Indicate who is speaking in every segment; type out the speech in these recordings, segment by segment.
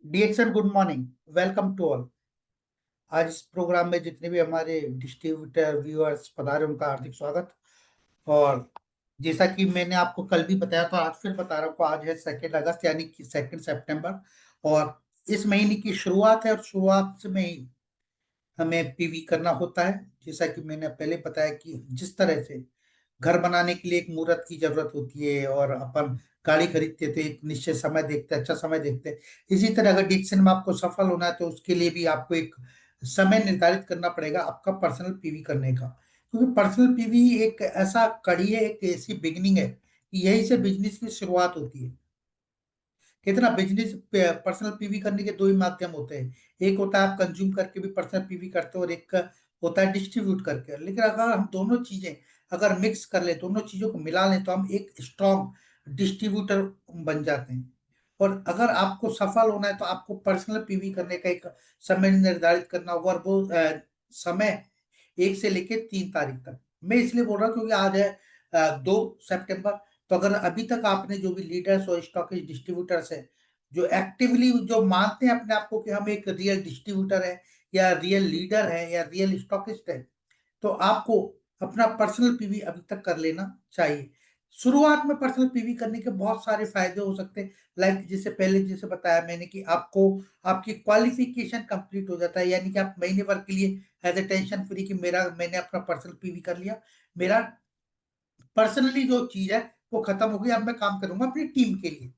Speaker 1: डीएक्सन good morning. Welcome to all. आज इस programme में जितने भी हमारे डिस्ट्रीब्यूटर व्यूअर्स पधारे उनका हार्दिक स्वागत। और जैसा कि मैंने आपको कल भी बताया तो आज फिर बता रहा हूँ, आज है 2 अगस्त यानी कि 2 सितंबर। और इस महीने की शुरुआत है और शुरुआत में ही हमें पीवी करना होता है। जैसा कि मैंने पहले बताया कि जिस तरह से घर बनाने के लिए एक मुहूर्त की जरूरत होती है और अपन गाड़ी खरीदते थे एक निश्चित समय देखते, अच्छा समय देखते, इसी तरह अगर डिसीजन में आपको सफल होना है तो उसके लिए भी आपको एक समय निर्धारित करना पड़ेगा आपका पर्सनल पीवी करने का। क्योंकि पर्सनल पीवी एक ऐसा कड़ी है, एक ऐसी बिगनिंग है कि यही से बिजनेस की शुरुआत होती है। कितना बिजनेस पर्सनल पीवी करने के दो ही माध्यम होते हैं। एक होता है आप कंज्यूम करके भी पर्सनल पीवी करते हो और एक होता है डिस्ट्रीब्यूट करके। लेकिन अगर हम दोनों चीजें अगर मिक्स कर ले, दोनों चीजों को मिला लें तो हम एक स्ट्रॉन्ग डिस्ट्रीब्यूटर बन जाते हैं। और अगर आपको सफल होना है तो आपको पर्सनल पीवी करने का एक समय निर्धारित करना होगा। और वो समय 1 से लेकर 3 तारीख तक। मैं इसलिए बोल रहा हूँ क्योंकि आज है 2 सितंबर। तो अगर अभी तक आपने जो भी लीडर्स और स्टॉकेज डिस्ट्रीब्यूटर्स है जो एक्टिवली जो मानते हैं अपने आप को कि हम एक रियल डिस्ट्रीब्यूटर है या रियल लीडर है या रियल स्टॉकिस्ट है, तो आपको अपना पर्सनल पीवी अभी तक कर लेना चाहिए। शुरुआत में पर्सनल पीवी करने के बहुत सारे फायदे हो सकते हैं। लाइक जैसे पहले जैसे बताया मैंने कि आपको आपकी क्वालिफिकेशन कंप्लीट हो जाता है, यानी कि आप महीने भर के लिए एज ए टेंशन फ्री कि मेरा मैंने अपना पर्सनल पीवी कर लिया, मेरा पर्सनली जो चीज है वो खत्म हो गई, अब मैं काम करूंगा अपनी टीम के लिए।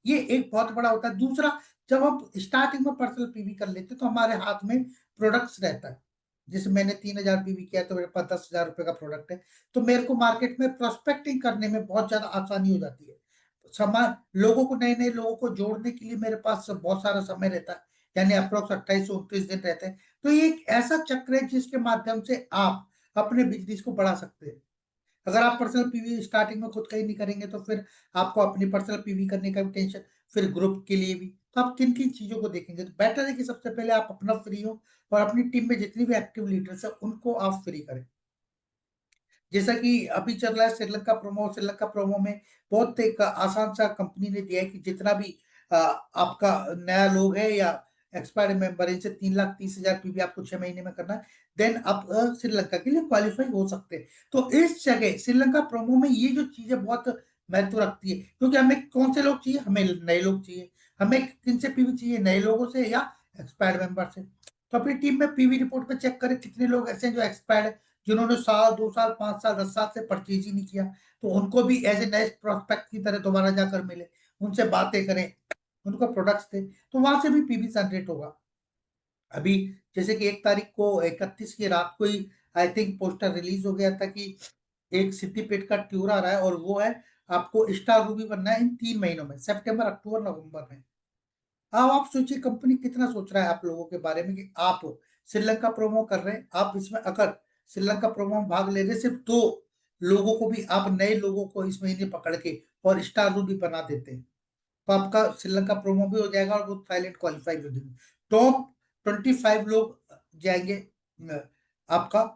Speaker 1: ये एक बहुत बड़ा होता है। दूसरा, जब हम स्टार्टिंग में पर्सनल पीवी कर लेते हैं तो हमारे हाथ में प्रोडक्ट्स रहता है। जैसे मैंने 3,000 पीवी किया तो मेरे पास 10,000 रुपए का प्रोडक्ट है, तो मेरे को मार्केट में प्रोस्पेक्टिंग करने में बहुत ज्यादा आसानी हो जाती है। समान लोगों को, नए नए लोगों को जोड़ने के लिए मेरे पास बहुत सारा समय रहता है, यानी अप्रोक्स 28 से 29 दिन रहते हैं। तो ये एक ऐसा चक्र है जिसके माध्यम से आप अपने बिजनेस को बढ़ा सकते हैं। अगर आप पर्सनल पीवी स्टार्टिंग में खुद का ही नहीं करेंगे तो फिर आपको अपनी पर्सनल पीवी करने का भी टेंशन, फिर ग्रुप के लिए भी। तो आप किन किन चीजों को देखेंगे? तो बेटर है कि सबसे पहले आप अपना फ्री हो और अपनी टीम में जितनी भी एक्टिव लीडर्स है उनको आप फ्री करें। जैसा कि अभी चल रहा है श्रीलंका प्रोमो में बहुत एक आसान सा कंपनी ने दिया है कि जितना भी आपका नया लोग है या एक्सपायर्ड मेंबर है, इनसे 3,30,000 पीवी आपको 6 महीने में करना है, देन आप श्रीलंका के लिए क्वालिफाई हो सकते हैं। तो इस जगह श्रीलंका प्रोमो में ये जो चीजें बहुत महत्व रखती है, क्योंकि हमें कौन से लोग चाहिए? हमें नए लोग चाहिए। हमें किन से पीवी चाहिए? नए लोगों से या एक्सपायर्ड मेंबर से। तो अपनी टीम में पीवी रिपोर्ट में चेक करें कितने लोग ऐसे हैं जो एक्सपायर्ड है, जिन्होंने साल 2 साल 5 साल 10 साल से परचेज ही नहीं किया। तो उनको भी एज ए नए प्रोस्पेक्ट की तरह दोबारा जाकर मिले, उनसे बातें करें, उनको प्रोडक्ट्स दे, तो वहां से भी पीवी जनरेट होगा। अभी जैसे कि 1 तारीख को 31 की रात को ही आई थिंक पोस्टर रिलीज हो गया था कि एक सिद्दीपेट का ट्यूर आ रहा है और वो है आपको स्टार रूबी बनना है इन 3 महीनों में, सितंबर अक्टूबर नवंबर में। अब आप सोचिए कंपनी कितना सोच रहा है आप लोगों के बारे में कि आप श्रीलंका प्रोमो कर रहे हैं। आप इसमें अगर श्रीलंका प्रोमो में भाग ले रहे सिर्फ 2 लोगों को भी आप नए लोगों को इस महीने पकड़ के और स्टार रूबी बना देते हैं, तो आपका श्रीलंका प्रोमो भी हो जाएगा और वो थाईलैंड क्वालिफाई भी हो जाएगी। टॉप 25 लोग जाएंगे आपका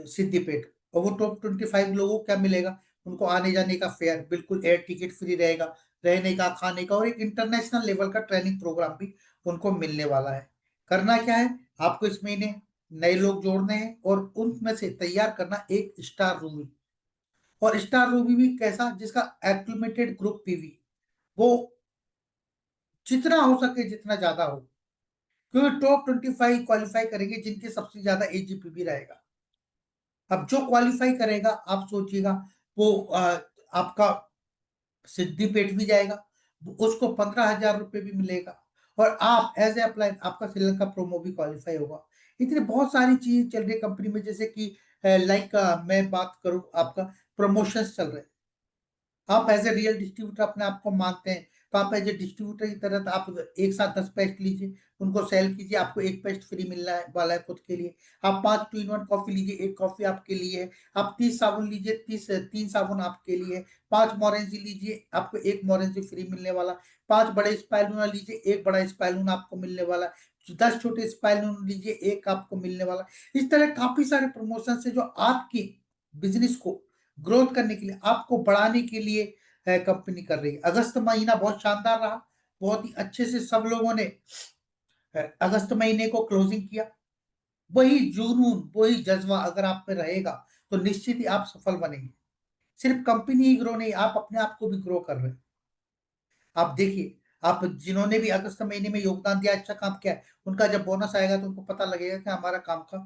Speaker 1: सिद्दीपेट। और वो टॉप 25 लोगों को क्या मिलेगा? उनको आने जाने का फेयर बिल्कुल, एयर टिकट फ्री रहेगा, रहने का खाने का, और एक इंटरनेशनल लेवल का ट्रेनिंग प्रोग्राम भी उनको मिलने वाला है। करना क्या है? आपको इस महीने नए लोग जोड़ने हैं और उनमें से तैयार करना एक स्टार रूबी। और स्टार रूबी भी कैसा? जिसका एक्लमेटेड ग्रुप पीवी वो जितना हो सके जितना ज्यादा हो, क्योंकि टॉप 25 क्वालिफाई करेंगे जिनके सबसे ज्यादा एजीपीबी रहेगा। अब जो क्वालिफाई करेगा आप सोचिएगा वो आपका सिद्दीपेट भी जाएगा, उसको 15,000 रुपये भी मिलेगा। और आप एज ए अप्लाई आपका श्रीलंका प्रोमो भी क्वालिफाई होगा। इतनी बहुत सारी चीज चल रही है कंपनी में, जैसे कि लाइक मैं बात करूं, आपका प्रमोशंस चल रहे हैं। आप एज ए रियल डिस्ट्रीब्यूटर अपने आप को मानते हैं, तो आप एज ए डिस्ट्रीब्यूटर की तरह तो आप एक साथ 10 पेस्ट लीजिए, उनको सेल कीजिए, आपको एक पेस्ट फ्री मिलने वाला है खुद के लिए। आप 5 2 in 1 कॉफी लीजिए, एक कॉफी आपके लिए है। आप 30 साबुन लीजिए, 3 साबुन आपके लिए। 5 मोरेंजी लीजिए, आपको एक मोरेंजी फ्री मिलने वाला। 5 बड़े स्पाइलूना लीजिए, एक बड़ा स्पाइलूना आपको मिलने वाला। 10 छोटे स्पाइलून लीजिए, एक आपको मिलने वाला। इस तरह काफी सारे प्रमोशन है जो आपकी बिजनेस को ग्रोथ करने के लिए, आपको बढ़ाने के लिए कंपनी कर रही है। अगस्त महीना बहुत शानदार रहा। बहुत ही अच्छे से सब लोगों ने अगस्त महीने को क्लोजिंग किया। वही जुनून, वही जज्बा अगर आप में रहेगा तो निश्चित ही आप सफल बनेंगे। सिर्फ कंपनी ही ग्रो नहीं, आप अपने आप को भी ग्रो कर रहे हैं। आप देखिए, आप जिन्होंने भी अगस्त महीने में योगदान दिया, अच्छा काम किया है, उनका जब बोनस आएगा तो उनको पता लगेगा कि हमारा काम का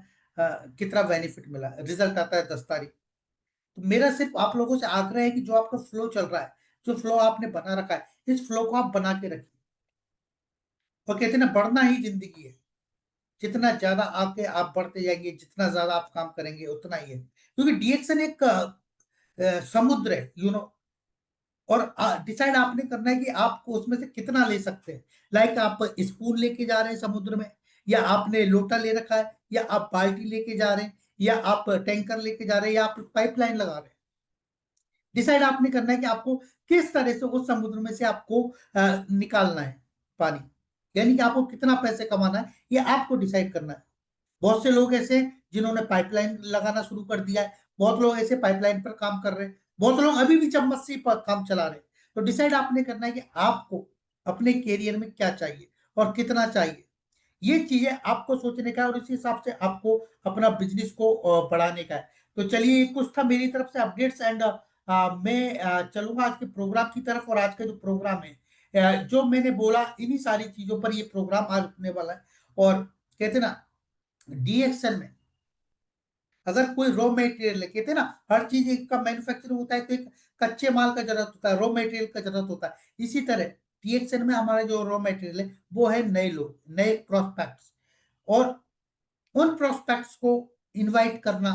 Speaker 1: कितना बेनिफिट मिला। रिजल्ट आता है 10 तारीख। तो मेरा सिर्फ आप लोगों से आग्रह है कि जो आपका फ्लो चल रहा है, जो फ्लो आपने बना रखा है, इस फ्लो को आप बना के रखिए। और कहते हैं ना, बढ़ना ही जिंदगी है। जितना ज्यादा आगे आप बढ़ते जाएंगे, जितना ज्यादा आप काम करेंगे, उतना ही है। क्योंकि डीएक्शन एक समुद्र है, और डिसाइड आपने करना है कि आपको उसमें से कितना ले सकते हैं। लाइक आप स्पून लेके जा रहे हैं समुद्र में, या आपने लोटा ले रखा है, या आप बाल्टी लेके जा रहे हैं, या आप टैंकर लेके जा रहे हैं, या आप पाइपलाइन लगा रहे हैं। डिसाइड आपने करना है कि आपको किस तरह से उस समुद्र में से आपको निकालना है पानी। यानी कि आपको कितना पैसे कमाना है, ये आपको डिसाइड करना है। बहुत से लोग ऐसे हैं जिन्होंने पाइपलाइन लगाना शुरू कर दिया है। बहुत लोग ऐसे पाइपलाइन पर काम कर रहे हैं। बहुत लोग अभी भी चम्मच पर काम चला रहे हैं। तो डिसाइड आपने करना है कि आपको अपने कैरियर में क्या चाहिए और कितना चाहिए। ये चीजें आपको सोचने का है, और इसी हिसाब से आपको अपना बिजनेस को बढ़ाने का है। तो चलिए, ये कुछ था मेरी तरफ से अपडेट्स। एंड मैं चलूंगा आज के प्रोग्राम की तरफ। और आज का जो प्रोग्राम है, जो मैंने बोला, इन्हीं सारी चीजों पर ये प्रोग्राम आज होने वाला है। और कहते ना, डीएक्सएल में अगर कोई रॉ मटेरियल है, कहते हैं ना, हर चीज का मैन्युफैक्चरिंग होता है तो एक कच्चे माल का जरूरत होता है, रॉ मटेरियल का जरूरत होता है। इसी तरह डीएक्सएल में हमारा जो रॉ मटेरियल है वो है नए लोग, नए प्रोस्पेक्ट्स। और उन प्रोस्पेक्ट्स को इनवाइट करना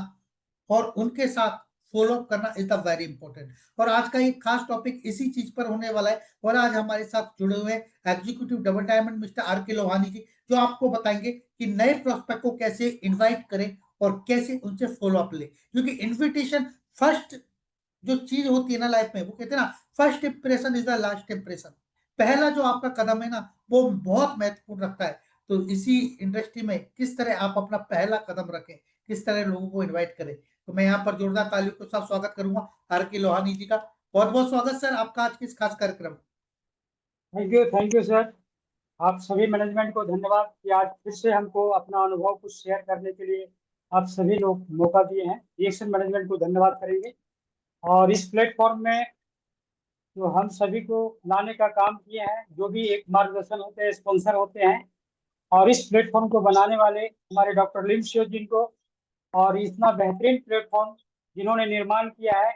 Speaker 1: और उनके साथ फॉलो अप करना इज द वेरी इंपॉर्टेंट। और आज का एक खास टॉपिक इसी चीज पर होने वाला है। और आज हमारे साथ जुड़े हुए हैं executive double diamond mister R K Lohani जी, जो आपको बताएंगे कि नए प्रोस्पेक्ट को कैसे इनवाइट करें और कैसे उनसे फॉलो अप ले। क्योंकि इन्विटेशन फर्स्ट जो चीज होती है ना लाइफ में, वो कहते हैं ना, first impression is the last impression. पहला जो आपका कदम है ना, वो बहुत महत्वपूर्ण रखता है। तो इसी इंडस्ट्री में किस तरह आप अपना पहला कदम रखें, किस तरह लोगों को इनवाइट करें। तो मैं यहाँ पर जोरदार तालियों के साथ स्वागत करूंगा आर के लोहानी जी का। बहुत बहुत स्वागत सर आपका आज के इस खास कार्यक्रम में।
Speaker 2: Thank you sir. आप सभी मैनेजमेंट को धन्यवाद कि आज फिर से हमको अपना अनुभव कुछ शेयर करने के लिए आप सभी लोग मौका दिए हैं। रिएक्शन मैनेजमेंट को धन्यवाद करेंगे। और इस प्लेटफॉर्म में जो हम सभी को लाने का काम किए हैं, जो भी एक मार्गदर्शन होते हैं, स्पॉन्सर होते हैं, और इस प्लेटफॉर्म को बनाने वाले हमारे डॉक्टर लिमशियो जी को, और इतना बेहतरीन प्लेटफॉर्म जिन्होंने निर्माण किया है,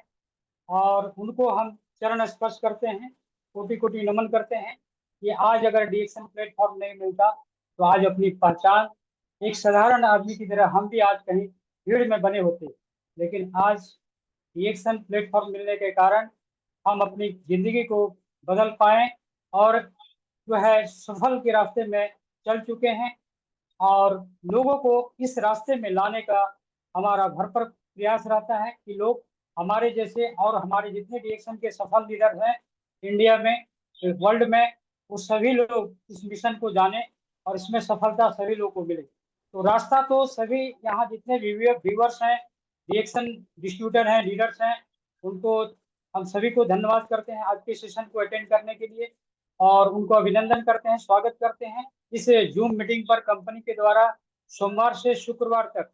Speaker 2: और उनको हम चरण स्पर्श करते हैं, कोटि कोटि नमन करते हैं कि आज अगर डीएक्शन प्लेटफॉर्म नहीं मिलता तो आज अपनी पहचान एक साधारण आदमी की तरह हम भी आज कहीं भीड़ में बने होते। लेकिन आज डीएक्शन प्लेटफॉर्म मिलने के कारण हम अपनी जिंदगी को बदल पाए, और जो है सफल के रास्ते में चल चुके हैं। और लोगों को इस रास्ते में लाने का हमारा भरपूर प्रयास रहता है कि लोग हमारे जैसे और हमारे जितने रिएक्शन के सफल लीडर हैं इंडिया में, वर्ल्ड में, वो सभी लोग इस मिशन को जाने और इसमें सफलता सभी लोगों को मिले। तो रास्ता तो सभी यहाँ जितने व्यूवर्स हैं, रिएक्शन डिस्ट्रीब्यूटर हैं, लीडर्स हैं, उनको हम सभी को धन्यवाद करते हैं आज के सेशन को अटेंड करने के लिए, और उनको अभिनंदन करते हैं, स्वागत करते हैं इस जूम मीटिंग पर। कंपनी के द्वारा सोमवार से शुक्रवार तक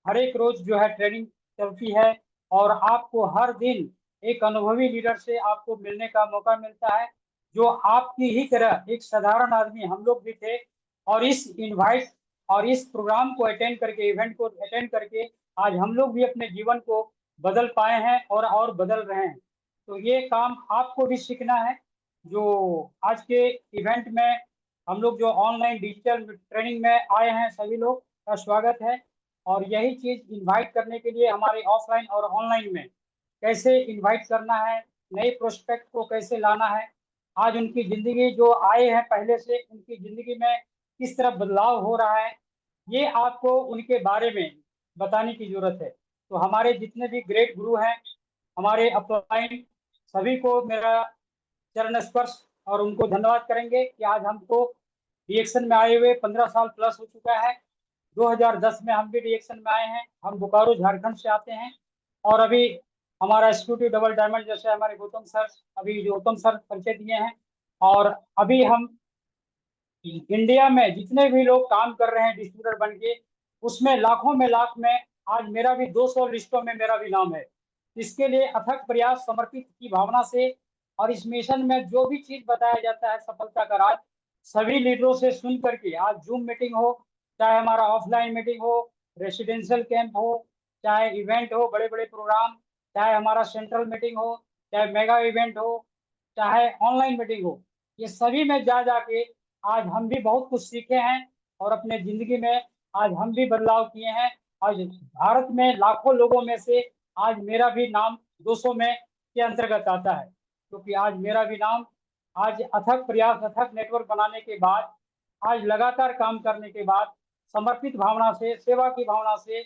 Speaker 2: हर एक रोज जो है ट्रेनिंग चलती है, और आपको हर दिन एक अनुभवी लीडर से आपको मिलने का मौका मिलता है, जो आपकी ही तरह एक साधारण आदमी हम लोग भी थे। और इस इनवाइट और इस प्रोग्राम को अटेंड करके, इवेंट को अटेंड करके, आज हम लोग भी अपने जीवन को बदल पाए हैं और बदल रहे हैं। तो ये काम आपको भी सीखना है। जो आज के इवेंट में हम लोग जो ऑनलाइन डिजिटल ट्रेनिंग में आए हैं, सभी लोग का स्वागत है। और यही चीज इनवाइट करने के लिए हमारे ऑफलाइन और ऑनलाइन में कैसे इनवाइट करना है, नए प्रोस्पेक्ट को कैसे लाना है, आज उनकी जिंदगी जो आए हैं पहले से, उनकी जिंदगी में किस तरह बदलाव हो रहा है, ये आपको उनके बारे में बताने की जरूरत है। तो हमारे जितने भी ग्रेट गुरु हैं, हमारे अपलाइन, सभी को मेरा चरण स्पर्श, और उनको धन्यवाद करेंगे कि आज हमको रिएक्शन में आए हुए 15 साल प्लस हो चुका है। 2010 में हम भी रिएक्शन में आए हैं। हम बोकारो झारखंड से आते हैं। और अभी हमारा एक्सिक्यूटिव डबल डायमंड जैसे हमारे गौतम सर, अभी जो गौतम सर परिचय दिए हैं, और अभी हम इंडिया में जितने भी लोग काम कर रहे हैं डिस्ट्रीब्यूटर बन के, उसमें लाखों में लाख में आज मेरा भी 200 लिस्टों में मेरा भी नाम है। इसके लिए अथक प्रयास, समर्पित की भावना से और इस मिशन में जो भी चीज बताया जाता है सफलता का राज, सभी लीडरों से सुन करके आज जूम मीटिंग हो, चाहे हमारा ऑफलाइन मीटिंग हो, रेसिडेंशियल कैंप हो, चाहे इवेंट हो, बड़े बड़े प्रोग्राम, चाहे हमारा सेंट्रल मीटिंग हो, चाहे मेगा इवेंट हो, चाहे ऑनलाइन मीटिंग हो, ये सभी में जा जाके आज हम भी बहुत कुछ सीखे हैं और अपने जिंदगी में आज हम भी बदलाव किए हैं। आज भारत में लाखों लोगों में से आज मेरा भी नाम 200 में के अंतर्गत आता है, क्योंकि आज मेरा भी नाम, आज अथक प्रयास, अथक नेटवर्क बनाने के बाद, आज लगातार काम करने के बाद, समर्पित भावना से, सेवा की भावना से,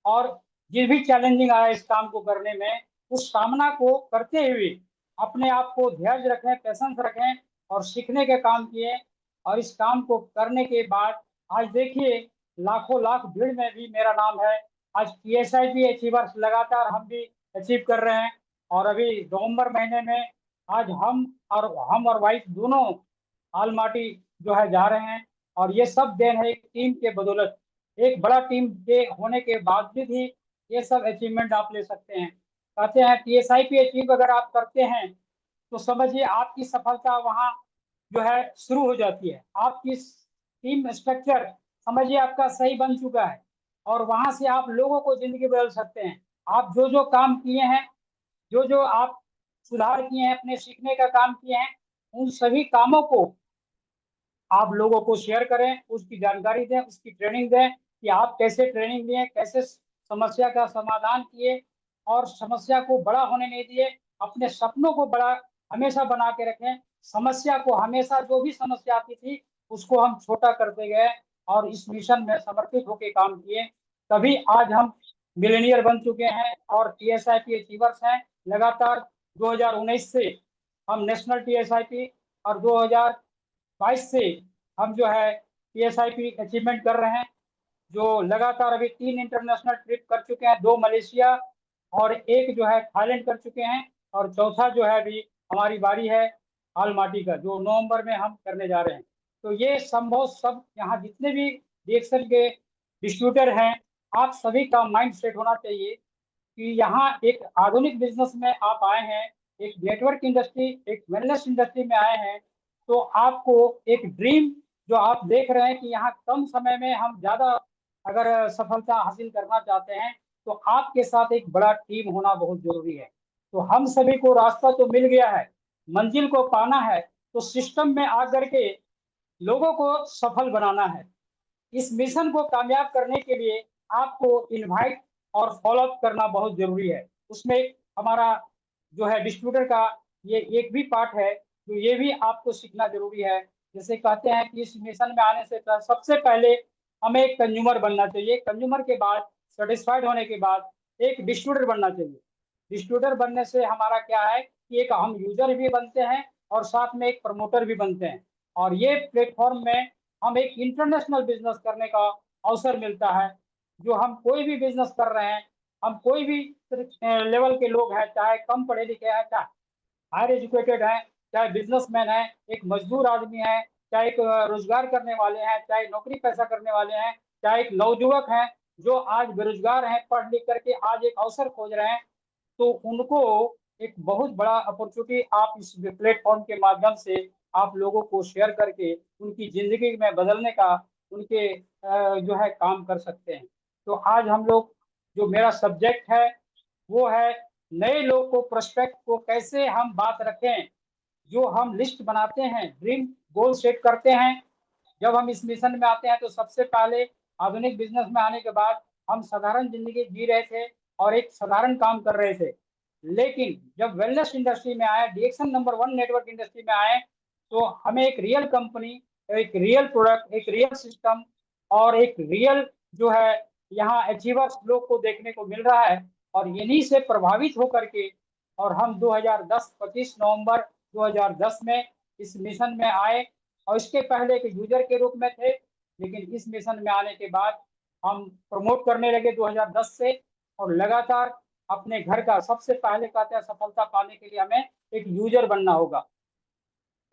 Speaker 2: और जिस भी चैलेंजिंग आया इस काम को करने में, उस सामना को करते हुए अपने आप को धैर्य रखें, पेशेंस रखें और सीखने के काम किए। और इस काम को करने के बाद आज देखिए लाखों लाख भीड़ में भी मेरा नाम है। आज PSIP अचीवर्स लगातार हम भी अचीव कर रहे हैं। और अभी नवंबर महीने में आज हम और वाइफ दोनों आलमाटी जो है जा रहे हैं। और ये सब देन है एक टीम के बदौलत। एक बड़ा टीम के होने के बावजूद ही ये सब अचीवमेंट आप ले सकते हैं। कहते हैं PSIP अचीव अगर आप करते हैं तो समझिए आपकी सफलता वहाँ जो है शुरू हो जाती है। आपकी टीम स्ट्रक्चर समझिए आपका सही बन चुका है और वहां से आप लोगों को जिंदगी बदल सकते हैं। आप जो जो काम किए हैं, जो जो आप सुधार किए हैं, अपने सीखने का काम किए हैं, उन सभी कामों को आप लोगों को शेयर करें, उसकी जानकारी दें, उसकी ट्रेनिंग दें कि आप कैसे ट्रेनिंग लिए, कैसे समस्या का समाधान किए और समस्या को बड़ा होने नहीं दिए। अपने सपनों को बड़ा हमेशा बना के रखें। समस्या को हमेशा, जो भी समस्या आती थी उसको हम छोटा करते गए और इस मिशन में समर्पित होकर काम किए। तभी आज हम मिलेनियर बन चुके हैं और TSIP अचीवर्स हैं। लगातार 2019 से हम नेशनल TSIP और 2022 से हम जो है PSIP अचीवमेंट कर रहे हैं। जो लगातार अभी 3 इंटरनेशनल ट्रिप कर चुके हैं, 2 मलेशिया और एक जो है थाईलैंड कर चुके हैं। और चौथा जो है अभी हमारी बारी है आलमाटी का, जो नवंबर में हम करने जा रहे हैं। तो ये संभव सब यहाँ जितने भी डिएक्शन के डिस्ट्रीब्यूटर हैं, आप सभी का माइंड सेट होना चाहिए कि यहाँ एक आधुनिक बिजनेस में आप आए हैं, एक नेटवर्क इंडस्ट्री, एक वेलनेस इंडस्ट्री में आए हैं। तो आपको एक ड्रीम जो आप देख रहे हैं कि यहाँ कम समय में हम ज्यादा अगर सफलता हासिल करना चाहते हैं तो आपके साथ एक बड़ा टीम होना बहुत जरूरी है। तो हम सभी को रास्ता तो मिल गया है, मंजिल को पाना है, तो सिस्टम में आकर के लोगों को सफल बनाना है। इस मिशन को कामयाब करने के लिए आपको इनवाइट और फॉलोअप करना बहुत जरूरी है। उसमें हमारा जो है डिस्ट्रीब्यूटर का ये एक भी पार्ट है, तो ये भी आपको सीखना जरूरी है। जैसे कहते हैं कि इस मिशन में आने से सबसे पहले हमें एक कंज्यूमर बनना चाहिए, कंज्यूमर के बाद सेटिस्फाइड होने के बाद एक डिस्ट्रीब्यूटर बनना चाहिए। डिस्ट्रीब्यूटर बनने से हमारा क्या है कि एक हम यूजर भी बनते हैं और साथ में एक प्रमोटर भी बनते हैं। और ये प्लेटफॉर्म में हम एक इंटरनेशनल बिजनेस करने का अवसर मिलता है। जो हम कोई भी बिजनेस कर रहे हैं, हम कोई भी लेवल के लोग हैं, चाहे कम पढ़े लिखे हैं, चाहे हायर एजुकेटेड हैं, चाहे बिजनेसमैन है, एक मजदूर आदमी है, चाहे एक रोजगार करने वाले हैं, चाहे नौकरी पैसा करने वाले हैं, चाहे एक नवयुवक हैं जो आज बेरोजगार हैं, पढ़ लिख करके आज एक अवसर खोज रहे हैं, तो उनको एक बहुत बड़ा अपॉर्चुनिटी आप इस प्लेटफॉर्म के माध्यम से आप लोगों को शेयर करके उनकी जिंदगी में बदलने का उनके जो है काम कर सकते हैं। तो आज हम लोग, जो मेरा सब्जेक्ट है वो है नए लोग को, प्रोस्पेक्ट को कैसे हम बात रखें। जो हम लिस्ट बनाते हैं, ड्रीम गोल सेट करते हैं, जब हम इस मिशन में आते हैं तो सबसे पहले आधुनिक बिजनेस में आने के बाद हम साधारण जिंदगी जी रहे थे और एक साधारण काम कर रहे थे। लेकिन जब वेलनेस इंडस्ट्री में आए, डिएक्शन नंबर 1 नेटवर्क इंडस्ट्री में आए, तो हमें एक रियल कंपनी, एक रियल प्रोडक्ट, एक रियल सिस्टम और एक रियल जो है यहाँ अचीवर्स लोग को देखने को मिल रहा है। और इन्हीं से प्रभावित होकर के और हम 2010 25 नवंबर 2010 में इस मिशन में आए। और इसके पहले एक यूजर के रूप में थे, लेकिन इस मिशन में आने के बाद हम प्रमोट करने लगे 2010 से। और लगातार अपने घर का सबसे पहले कहते हैं सफलता पाने के लिए हमें एक यूजर बनना होगा।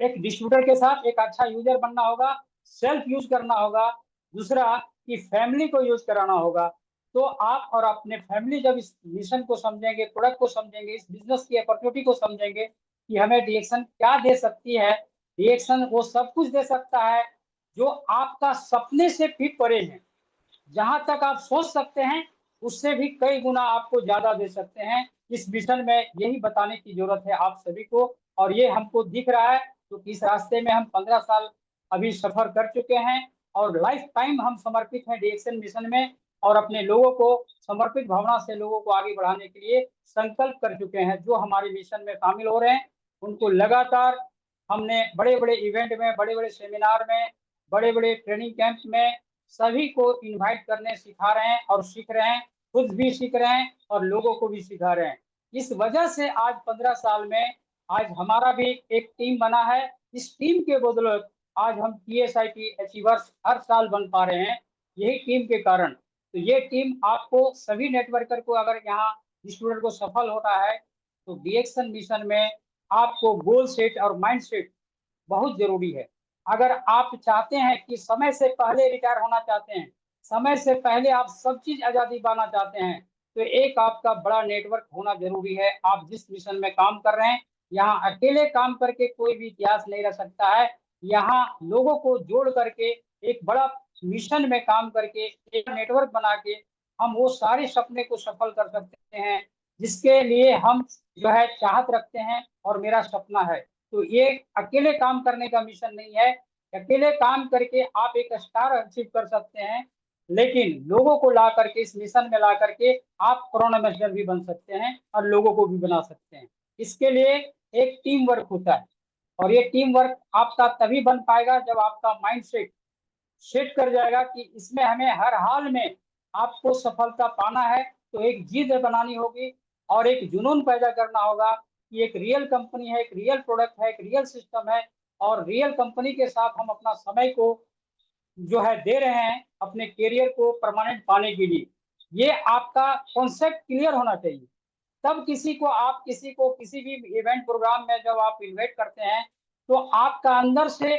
Speaker 2: एक डिस्ट्रीब्यूटर के साथ एक अच्छा यूजर बनना होगा, सेल्फ यूज करना होगा। दूसरा कि फैमिली को यूज कराना होगा। तो आप और अपने फैमिली जब इस मिशन को समझेंगे, प्रोडक्ट को समझेंगे, इस बिजनेस की अपॉर्चुनिटी को समझेंगे कि हमें डीएक्शन क्या दे सकती है। डीएक्शन वो सब कुछ दे सकता है जो आपका सपने से भी परे है। जहां तक आप सोच सकते हैं उससे भी कई गुना आपको ज्यादा दे सकते हैं। इस मिशन में यही बताने की जरूरत है आप सभी को, और ये हमको दिख रहा है क्योंकि इस रास्ते में हम 15 साल अभी सफर कर चुके हैं और लाइफ टाइम हम समर्पित हैं डीएक्शन मिशन में, और अपने लोगों को समर्पित भावना से लोगों को आगे बढ़ाने के लिए संकल्प कर चुके हैं। जो हमारे मिशन में शामिल हो रहे हैं उनको लगातार हमने बड़े बड़े इवेंट में, बड़े बड़े सेमिनार में, बड़े बड़े ट्रेनिंग कैंप में सभी को इनवाइट करने सिखा रहे हैं और सीख रहे हैं, खुद भी सीख रहे हैं और लोगों को भी सिखा रहे हैं। इस वजह से आज 15 साल में आज हमारा भी एक टीम बना है। इस टीम के बदौलत आज हम PSIP अचीवर्स हर साल बन पा रहे हैं, यही टीम के कारण। तो ये टीम आपको सभी नेटवर्कर को, अगर यहाँ स्टूडेंट को सफल होता है तो डीएक्शन मिशन में आपको गोल सेट और माइंड सेट बहुत जरूरी है। अगर आप चाहते हैं कि समय से पहले रिटायर होना चाहते हैं, समय से पहले आप सब चीज आजादी पाना चाहते हैं, तो एक आपका बड़ा नेटवर्क होना जरूरी है। आप जिस मिशन में काम कर रहे हैं, यहाँ अकेले काम करके कोई भी इतिहास नहीं रह सकता है। यहाँ लोगों को जोड़ करके एक बड़ा मिशन में काम करके एक नेटवर्क बना के हम वो सारे सपने को सफल कर सकते हैं जिसके लिए हम जो है चाहत रखते हैं और मेरा सपना है। तो ये अकेले काम करने का मिशन नहीं है। अकेले काम करके आप एक स्टार अचीव कर सकते हैं, लेकिन लोगों को ला करके इस मिशन में ला करके आप कोरोना एम्बेसडर भी बन सकते हैं और लोगों को भी बना सकते हैं। इसके लिए एक टीम वर्क होता है, और ये टीम वर्क आपका तभी बन पाएगा जब आपका माइंड सेट कर जाएगा कि इसमें हमें हर हाल में आपको सफलता पाना है। तो एक जिद बनानी होगी और एक जुनून पैदा करना होगा कि एक रियल कंपनी है, एक रियल प्रोडक्ट है, एक रियल सिस्टम है, और रियल कंपनी के साथ हम अपना समय को जो है दे रहे हैं अपने करियर को परमानेंट पाने के लिए। ये आपका कॉन्सेप्ट क्लियर होना चाहिए। तब किसी को किसी भी इवेंट प्रोग्राम में जब आप इन्वाइट करते हैं तो आपका अंदर से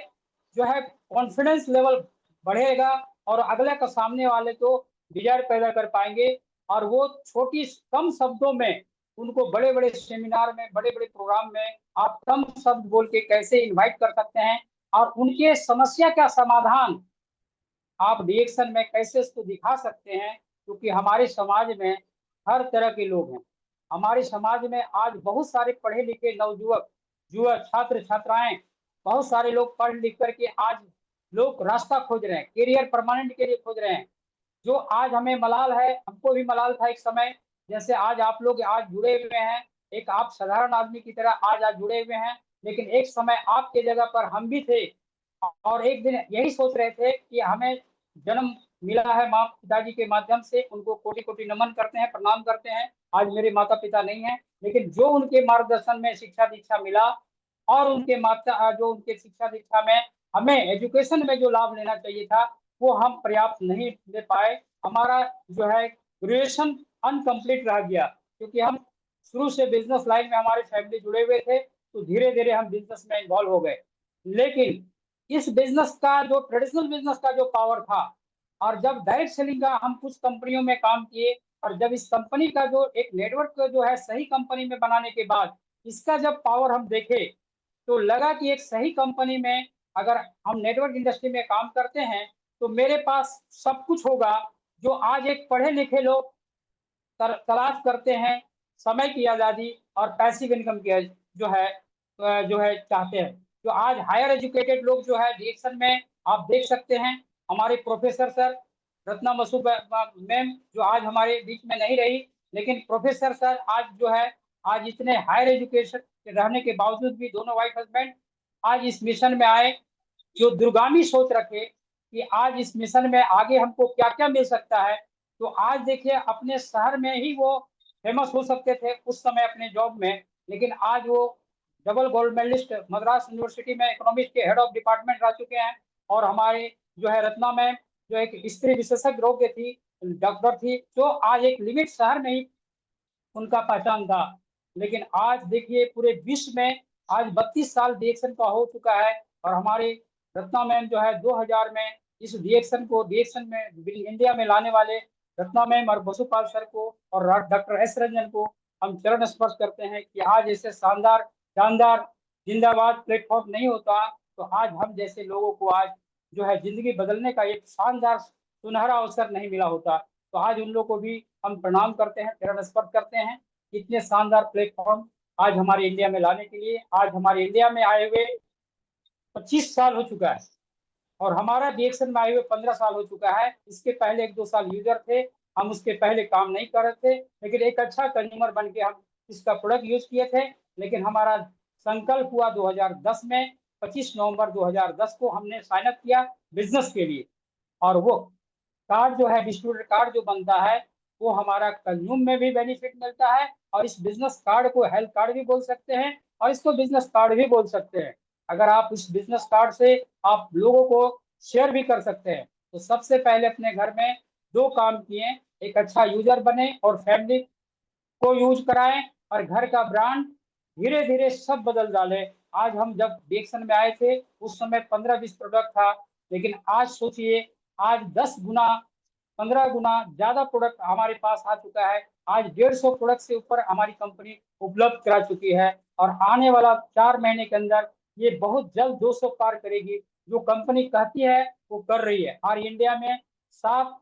Speaker 2: जो है कॉन्फिडेंस लेवल बढ़ेगा और अगले का सामने वाले को डिजायर पैदा कर पाएंगे। और वो छोटी कम शब्दों में उनको बड़े बड़े सेमिनार में, बड़े बड़े प्रोग्राम में आप कम शब्द बोल के कैसे इनवाइट कर सकते हैं और उनके समस्या का समाधान आप रिएक्शन में कैसे इसको दिखा सकते हैं। क्योंकि हमारे समाज में हर तरह के लोग हैं। हमारे समाज में आज बहुत सारे पढ़े लिखे नवयुवक, युवक, छात्र छात्राएं, बहुत सारे लोग पढ़ लिख करके आज लोग रास्ता खोज रहे हैं, करियर परमानेंट के लिए खोज रहे हैं। जो आज हमें मलाल है, हमको भी मलाल था एक समय, जैसे आज आप लोग आज जुड़े हुए हैं, एक आप साधारण आदमी की तरह आज जुड़े हुए हैं, लेकिन एक समय आपके जगह पर हम भी थे और एक दिन यही सोच रहे थे कि हमें जन्म मिला है माँ पिताजी के माध्यम से, उनको कोटि कोटि नमन करते हैं, प्रणाम करते हैं। आज मेरे माता पिता नहीं है, लेकिन जो उनके मार्गदर्शन में शिक्षा दीक्षा मिला और उनके माता जो उनके शिक्षा दीक्षा में हमें एजुकेशन में जो लाभ लेना चाहिए था वो हम पर्याप्त नहीं ले पाए। हमारा जो है ग्रेजुएशन अनकम्प्लीट रह गया क्योंकि हम शुरू से बिजनेस लाइन में हमारे फैमिली जुड़े हुए थे, तो धीरे धीरे हम बिजनेस में इन्वॉल्व हो गए। लेकिन इस बिजनेस का जो ट्रेडिशनल बिजनेस का जो पावर था, और जब डायरेक्ट सेलिंग का हम कुछ कंपनियों में काम किए, और जब इस कंपनी का जो एक नेटवर्क जो है सही कंपनी में बनाने के बाद इसका जब पावर हम देखे तो लगा कि एक सही कंपनी में अगर हम नेटवर्क इंडस्ट्री में काम करते हैं तो मेरे पास सब कुछ होगा जो आज एक पढ़े लिखे लोग तलाश करते हैं, समय की आज़ादी और पैसिव इनकम की जो है चाहते हैं। जो आज हायर एजुकेटेड लोग जो है रिएक्शन में आप देख सकते हैं, हमारे professor sir Ratna Masood ma'am जो आज हमारे बीच में नहीं रही, लेकिन प्रोफेसर सर आज जो है आज इतने हायर एजुकेशन रहने के बावजूद भी दोनों वाइफ हस्बैंड आज इस मिशन में आए, जो दूरगामी सोच रखे कि आज इस मिशन में आगे हमको क्या क्या मिल सकता है। तो आज देखिए अपने शहर में ही वो फेमस हो सकते थे उस समय अपने जॉब में, लेकिन आज वो double gold medalist Madras university में इकोनॉमिक्स के हेड ऑफ डिपार्टमेंट रह चुके हैं। और हमारे जो है रत्ना मैम जो एक स्त्री विशेषज्ञ रोग थी, डॉक्टर थी, जो आज एक लिमिट शहर में ही उनका पहचान था। लेकिन आज देखिए पूरे विश्व में आज 32 साल डीएक्शन का हो चुका है। और हमारे रत्ना मैम जो है 2000 में इस डीएक्शन में इंडिया में लाने वाले रत्ना मैम और बसुपाल सर को और डॉक्टर एस रंजन को हम चरण स्पर्श करते हैं कि आज ऐसे शानदार शानदार जिंदाबाद प्लेटफॉर्म नहीं होता तो आज हम जैसे लोगों को आज जो है जिंदगी बदलने का एक शानदार सुनहरा अवसर नहीं मिला होता। तो आज उन लोगों को भी हम प्रणाम करते हैं, चरण स्पर्श करते हैं। इतने शानदार प्लेटफॉर्म आज हमारे इंडिया में लाने के लिए, आज हमारे इंडिया में आए हुए 25 साल हो चुका है और हमारा डीएक्शन में आए हुए 15 साल हो चुका है। इसके पहले 1-2 साल यूजर थे, हम उसके पहले काम नहीं कर रहे थे, लेकिन एक अच्छा कंज्यूमर बन के हम इसका प्रोडक्ट यूज किए थे। लेकिन हमारा संकल्प हुआ 2010 में, 25 नवंबर 2010 को हमने साइन अप किया बिजनेस के लिए। और वो कार्ड जो है, डिस्ट्रीब्यूटर कार्ड जो बनता है, वो हमारा कंज्यूम में भी बेनिफिट मिलता है। और इस बिजनेस कार्ड को हेल्थ कार्ड भी बोल सकते हैं और इसको बिजनेस कार्ड भी बोल सकते हैं। अगर आप इस बिजनेस कार्ड से आप लोगों को शेयर भी कर सकते हैं। तो सबसे पहले अपने घर में दो काम किए, एक अच्छा यूजर बने और फैमिली को यूज कराएं और घर का ब्रांड धीरे धीरे सब बदल डाले। आज हम जब डिएक्शन में आए थे उस समय 15-20 प्रोडक्ट था, लेकिन आज सोचिए, आज 10 गुना 15 गुना ज्यादा प्रोडक्ट हमारे पास आ चुका है। आज 150 प्रोडक्ट से ऊपर हमारी कंपनी उपलब्ध करा चुकी है और आने वाला 4 महीने के अंदर ये बहुत जल्द 200 पार करेगी। जो कंपनी कहती है वो कर रही है। और इंडिया में 7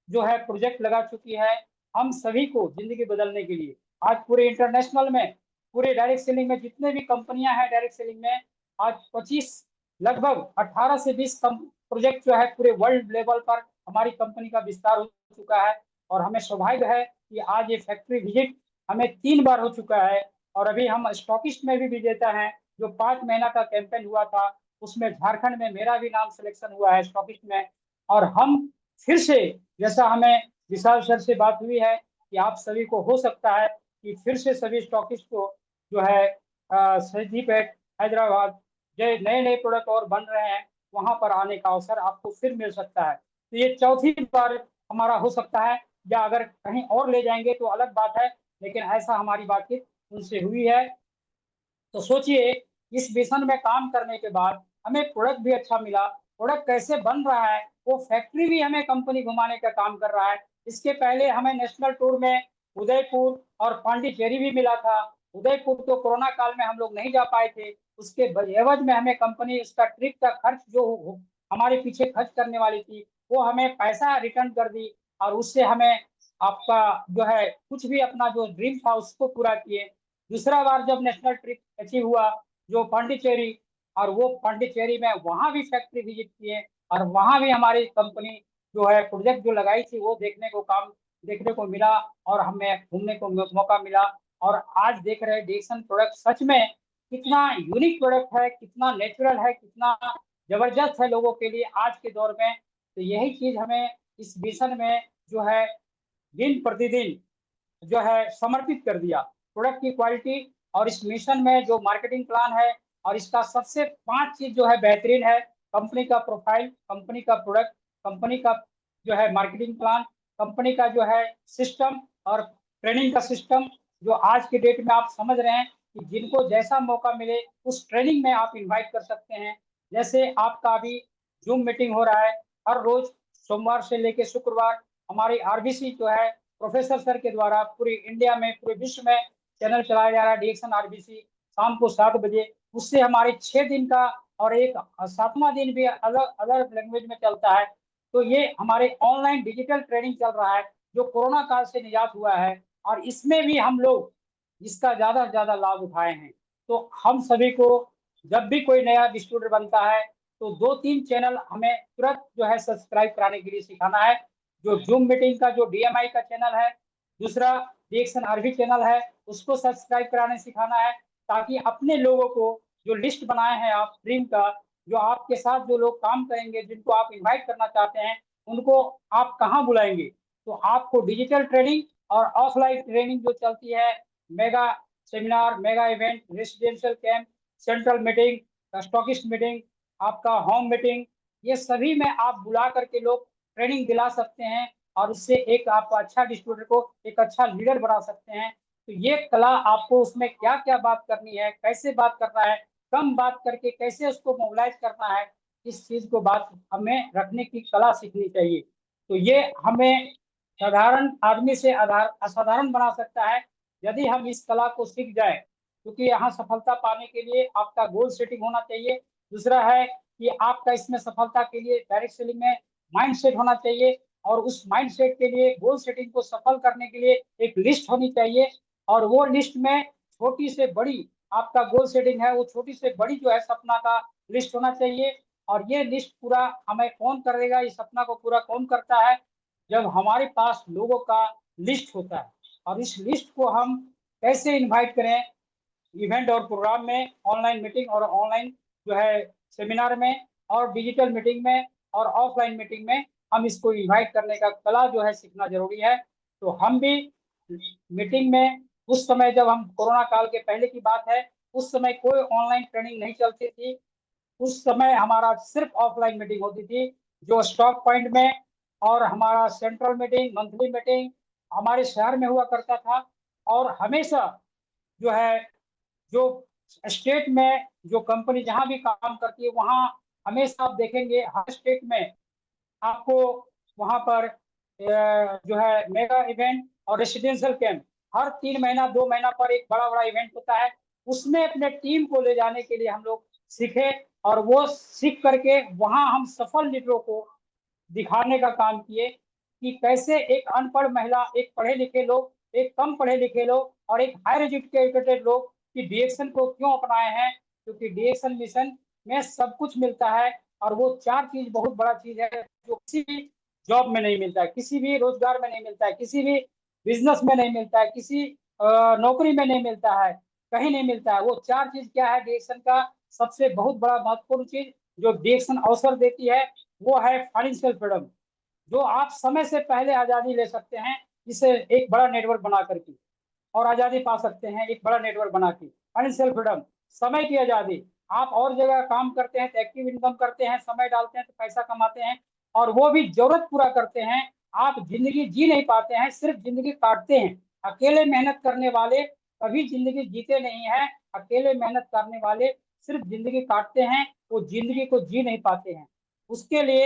Speaker 2: जो है प्रोजेक्ट लगा चुकी है हम सभी को जिंदगी बदलने के लिए। आज पूरे इंटरनेशनल में, पूरे डायरेक्ट सेलिंग में जितने भी कंपनियां हैं डायरेक्ट सेलिंग में, आज 25 लगभग 18 से 20 प्रोजेक्ट जो है पूरे वर्ल्ड लेवल पर हमारी कंपनी का विस्तार हो चुका है। और हमें सौभाग्य है कि आज ये फैक्ट्री विजिट हमें 3 बार हो चुका है। और अभी हम स्टॉकिस्ट में भी विजेता हैं। जो 5 महीना का कैंपेन हुआ था उसमें झारखंड में मेरा भी नाम सिलेक्शन हुआ है स्टॉकिस्ट में। और हम फिर से, जैसा हमें विशाल सर से बात हुई है कि आप सभी को हो सकता है कि फिर से सभी स्टॉकिस्ट को जो है सिद्दीपेट हैदराबाद जो नए नए प्रोडक्ट और बन रहे हैं वहां पर आने का अवसर आपको फिर मिल सकता है। तो ये चौथी बार हमारा हो सकता है, या अगर कहीं और ले जाएंगे तो अलग बात है, लेकिन ऐसा हमारी बातचीत उनसे हुई है। तो सोचिए, इस मिशन में काम करने के बाद हमें प्रोडक्ट भी अच्छा मिला। प्रोडक्ट कैसे बन रहा है, वो फैक्ट्री भी हमें कंपनी घुमाने का काम कर रहा है। इसके पहले हमें नेशनल टूर में उदयपुर और पांडिचेरी भी मिला था। उदयपुर तो कोरोना काल में हम लोग नहीं जा पाए थे, उसके एवज में हमें कंपनी उसका ट्रिप का खर्च जो हमारे पीछे खर्च करने वाली थी वो हमें पैसा रिटर्न कर दी। और उससे हमें आपका जो है कुछ भी अपना जो ड्रीम था उसको पूरा किए। दूसरा बार जब नेशनल ट्रिप अचीव हुआ जो पांडिचेरी, और वो पांडिचेरी में वहां भी फैक्ट्री विजिट किए और वहां भी हमारी कंपनी जो है प्रोजेक्ट जो लगाई थी वो देखने को मिला और हमें घूमने को मौका मिला। और आज देख रहे डिएक्शन प्रोडक्ट सच में कितना यूनिक प्रोडक्ट है, कितना नेचुरल है, कितना जबरदस्त है लोगों के लिए आज के दौर में। तो यही चीज हमें इस मिशन में जो है दिन प्रतिदिन जो है समर्पित कर दिया। प्रोडक्ट की क्वालिटी और इस मिशन में जो मार्केटिंग प्लान है और इसका सबसे 5 चीज जो है बेहतरीन है। कंपनी का प्रोफाइल, कंपनी का प्रोडक्ट, कंपनी का जो है मार्केटिंग प्लान, कंपनी का जो है सिस्टम और ट्रेनिंग का सिस्टम, जो आज के डेट में आप समझ रहे हैं कि जिनको जैसा मौका मिले उस ट्रेनिंग में आप इन्वाइट कर सकते हैं। जैसे आपका अभी जूम मीटिंग हो रहा है हर रोज सोमवार से लेकर शुक्रवार। हमारी आरबीसी जो है प्रोफेसर सर के द्वारा पूरी इंडिया में, पूरे विश्व में चैनल चलाया जा रहा है डिएक्शन आरबीसी, शाम को 7 बजे। उससे हमारे 6 दिन का और एक 7वां दिन भी अलग अलग लैंग्वेज में चलता है। तो ये हमारे ऑनलाइन डिजिटल ट्रेनिंग चल रहा है जो कोरोना काल से निजात हुआ है और इसमें भी हम लोग इसका ज्यादा से ज्यादा लाभ उठाए हैं। तो हम सभी को जब भी कोई नया डिस्ट्रीब्यूटर बनता है तो 2-3 चैनल हमें तुरंत जो है सब्सक्राइब कराने के लिए सिखाना है। जो जूम मीटिंग का जो डीएमआई का चैनल है, दूसरा डीएक्शन आरबी चैनल है, उसको सब्सक्राइब कराने सिखाना है, ताकि अपने लोगों को जो लिस्ट बनाए हैं आप ड्रीम का, जो आपके साथ जो लोग काम करेंगे जिनको आप इनवाइट करना चाहते हैं उनको आप कहाँ बुलाएंगे। तो आपको डिजिटल ट्रेनिंग और ऑफलाइन ट्रेनिंग जो चलती है, mega seminar, mega event, residential camp, central meeting, stockist meeting, आपका होम मीटिंग, ये सभी में आप बुला करके लोग ट्रेनिंग दिला सकते हैं और उससे एक आप अच्छा डिस्ट्रीब्यूटर को एक अच्छा लीडर बना सकते हैं। तो ये कला आपको उसमें क्या क्या बात करनी है, कैसे बात करना है, कम बात करके कैसे उसको मोबिलाइज करना है, इस चीज को बात हमें रखने की कला सीखनी चाहिए। तो ये हमें साधारण आदमी से असाधारण बना सकता है यदि हम इस कला को सीख जाए। क्योंकि यहाँ सफलता पाने के लिए आपका गोल सेटिंग होना चाहिए। दूसरा है कि आपका इसमें सफलता के लिए डायरेक्ट सेलिंग में माइंड सेट होना चाहिए, और उस माइंड सेट के लिए गोल सेटिंग को सफल करने के लिए एक लिस्ट होनी चाहिए। और वो लिस्ट में छोटी से बड़ी आपका गोल सेटिंग है, वो छोटी से बड़ी जो है सपना का लिस्ट होना चाहिए। और ये लिस्ट पूरा हमें कौन करेगा, इस सपना को पूरा कौन करता है, जब हमारे पास लोगों का लिस्ट होता है। और इस लिस्ट को हम कैसे इनवाइट करें, इवेंट और प्रोग्राम में, ऑनलाइन मीटिंग और ऑनलाइन जो है सेमिनार में, और डिजिटल मीटिंग में, और ऑफलाइन मीटिंग में हम इसको इनवाइट करने का कला जो है सीखना जरूरी है। तो हम भी मीटिंग में उस समय, जब हम कोरोना काल के पहले की बात है, उस समय कोई ऑनलाइन ट्रेनिंग नहीं चलती थी। उस समय हमारा सिर्फ ऑफलाइन मीटिंग होती थी, जो स्टॉक पॉइंट में, और हमारा सेंट्रल मीटिंग, मंथली मीटिंग हमारे शहर में हुआ करता था। और हमेशा जो है, जो स्टेट में जो कंपनी जहां भी काम करती है, वहां हमेशा आप देखेंगे हर स्टेट में आपको वहां पर जो है मेगा इवेंट और रेसिडेंशियल कैंप, हर 3 महीना 2 महीना पर एक बड़ा बड़ा इवेंट होता है। उसमें अपने टीम को ले जाने के लिए हम लोग सीखे, और वो सीख करके वहां हम सफल लीडरों को दिखाने का काम किए कि कैसे एक अनपढ़ महिला, एक पढ़े लिखे लोग, एक कम पढ़े लिखे लोग और एक हायर एजुकेटेड लोग की डीएक्शन को क्यों अपनाए हैं। क्योंकि डीएक्शन मिशन में सब कुछ मिलता है, और वो 4 चीज बहुत बड़ा चीज है जो किसी भी जॉब में नहीं मिलता है, किसी भी रोजगार में नहीं मिलता है, किसी भी बिजनेस में नहीं मिलता है, किसी नौकरी में नहीं मिलता है, कहीं नहीं मिलता है। वो 4 चीज क्या है डीएक्शन का सबसे बहुत बड़ा महत्वपूर्ण चीज जो डीएक्शन अवसर देती है, वो है फाइनेंशियल फ्रीडम। जो आप समय से पहले आजादी ले सकते हैं, इसे एक बड़ा नेटवर्क बना करके, और आजादी पा सकते हैं एक बड़ा नेटवर्क बना के। फाइनेंशियल फ्रीडम, समय की आजादी। आप और जगह काम करते हैं तो एक्टिव इनकम करते हैं, समय डालते हैं तो पैसा कमाते हैं, और वो भी जरूरत पूरा करते हैं। आप जिंदगी जी नहीं पाते हैं, सिर्फ जिंदगी काटते हैं। अकेले मेहनत करने वाले कभी जिंदगी जीते नहीं है। अकेले मेहनत करने वाले सिर्फ जिंदगी काटते हैं, वो जिंदगी को जी नहीं पाते हैं। उसके लिए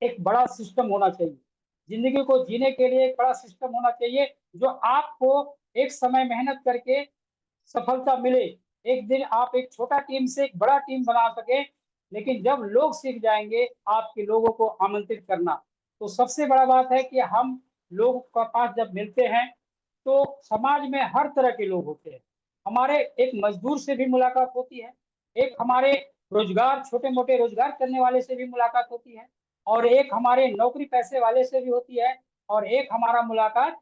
Speaker 2: एक बड़ा सिस्टम होना चाहिए। जिंदगी को जीने के लिए एक बड़ा सिस्टम होना चाहिए, जो आपको एक समय मेहनत करके सफलता मिले। एक दिन आप एक छोटा टीम से एक बड़ा टीम बना सके। लेकिन जब लोग सीख जाएंगे आपके लोगों को आमंत्रित करना, तो सबसे बड़ा बात है कि हम लोगों के पास जब मिलते हैं तो समाज में हर तरह के लोग होते हैं। हमारे एक मजदूर से भी मुलाकात होती है, एक हमारे रोजगार छोटे मोटे रोजगार करने वाले से भी मुलाकात होती है, और एक हमारे नौकरी पैसे वाले से भी होती है, और एक हमारा मुलाकात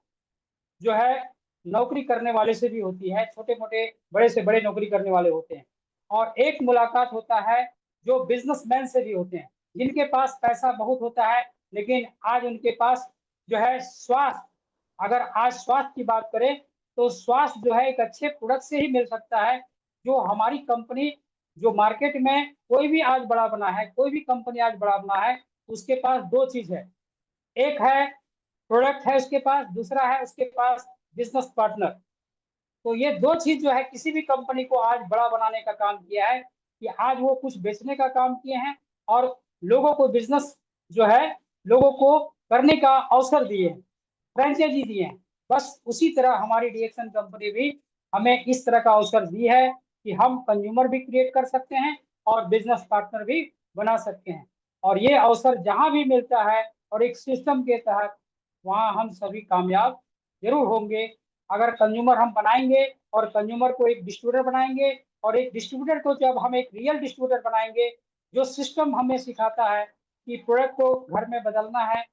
Speaker 2: जो है नौकरी करने वाले से भी होती है। छोटे मोटे बड़े से बड़े नौकरी करने वाले होते हैं। और एक मुलाकात होता है जो बिजनेसमैन से भी होते हैं, जिनके पास पैसा बहुत होता है, लेकिन आज उनके पास जो है स्वास्थ्य, अगर आज स्वास्थ्य की बात करें तो स्वास्थ्य जो है एक अच्छे प्रोडक्ट से ही मिल सकता है। जो हमारी कंपनी, जो मार्केट में कोई भी आज बड़ा बना है, कोई भी कंपनी आज बड़ा बना है, उसके पास 2 चीज है। एक है प्रोडक्ट है उसके पास, दूसरा है उसके पास बिजनेस पार्टनर। तो ये 2 चीज जो है किसी भी कंपनी को आज बड़ा बनाने का काम किया है, कि आज वो कुछ बेचने का काम किए हैं, और लोगों को बिजनेस जो है लोगों को करने का अवसर दिए हैं, फ्रेंचाइजी दिए हैं। बस उसी तरह हमारी डीएक्शन कंपनी भी हमें इस तरह का अवसर दी है कि हम कंज्यूमर भी क्रिएट कर सकते हैं और बिजनेस पार्टनर भी बना सकते हैं। और ये अवसर जहां भी मिलता है और एक सिस्टम के तहत, वहां हम सभी कामयाब जरूर होंगे। अगर कंज्यूमर हम बनाएंगे और कंज्यूमर को एक डिस्ट्रीब्यूटर बनाएंगे, और एक डिस्ट्रीब्यूटर को जब हम एक रियल डिस्ट्रीब्यूटर बनाएंगे, जो सिस्टम हमें सिखाता है कि प्रोडक्ट को घर में बदलना है,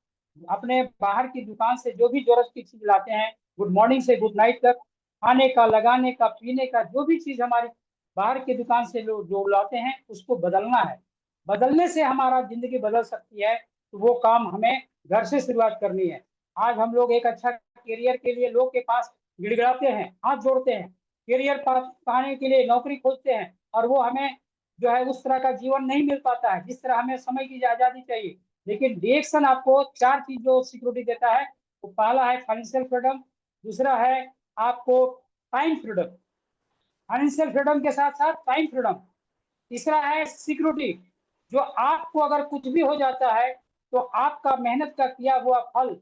Speaker 2: अपने बाहर की दुकान से जो भी जरूरत की चीज लाते हैं, गुड मॉर्निंग से गुड नाइट तक, खाने का, लगाने का, पीने का, जो भी चीज हमारी बाहर की दुकान से जो लाते हैं उसको बदलना है। बदलने से हमारा जिंदगी बदल सकती है। तो वो काम हमें घर से शुरुआत करनी है। आज हम लोग एक अच्छा करियर के लिए लोग के पास गिड़गिड़ाते हैं, हाथ जोड़ते हैं, करियर पाने के लिए नौकरी खोजते हैं, और वो हमें जो है उस तरह का जीवन नहीं मिल पाता है जिस तरह हमें समय की आजादी चाहिए। लेकिन डीएक्शन आपको 4 चीज जो सिक्योरिटी देता है, वो पहला है फाइनेंशियल फ्रीडम, दूसरा है आपको टाइम फ्रीडम, फाइनेंशियल फ्रीडम के साथ साथ टाइम फ्रीडम। तीसरा है सिक्योरिटी, जो आपको अगर कुछ भी हो जाता है तो आपका मेहनत का किया हुआ फल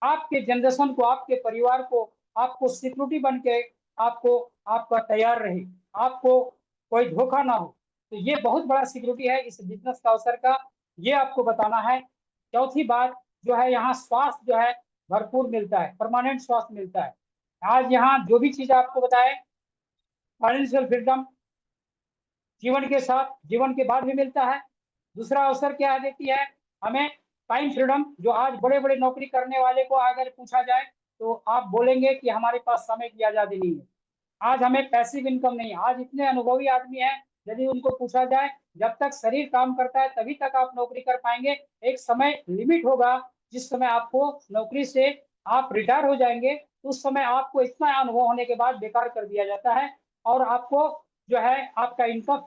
Speaker 2: आपके जनरेशन को, आपके परिवार को, आपको सिक्योरिटी बन के आपको आपका तैयार रहे, आपको कोई धोखा ना हो। तो ये बहुत बड़ा सिक्योरिटी है इस बिजनेस का अवसर का, ये आपको बताना है। चौथी बात जो है, यहाँ स्वास्थ्य जो है भरपूर मिलता है, परमानेंट स्वास्थ्य मिलता है। आज यहाँ जो भी चीज आपको बताए, फाइनेंशियल फ्रीडम जीवन के साथ, जीवन के बाद भी मिलता है। दूसरा अवसर क्या देती है हमें, टाइम फ्रीडम, जो आज बड़े बड़े नौकरी करने वाले को अगर पूछा जाए तो आप बोलेंगे कि हमारे पास समय की आजादी नहीं है। आज हमें पैसिव इनकम नहीं है। आज इतने अनुभवी आदमी हैं, यदि उनको पूछा जाए जब तक शरीर काम करता है तभी तक आप नौकरी कर पाएंगे, एक समय लिमिट होगा जिस समय आपको नौकरी से आप रिटायर हो जाएंगे, उस समय आपको इतना अनुभव होने के बाद बेकार कर दिया जाता है और आपको जो है आपका इनकम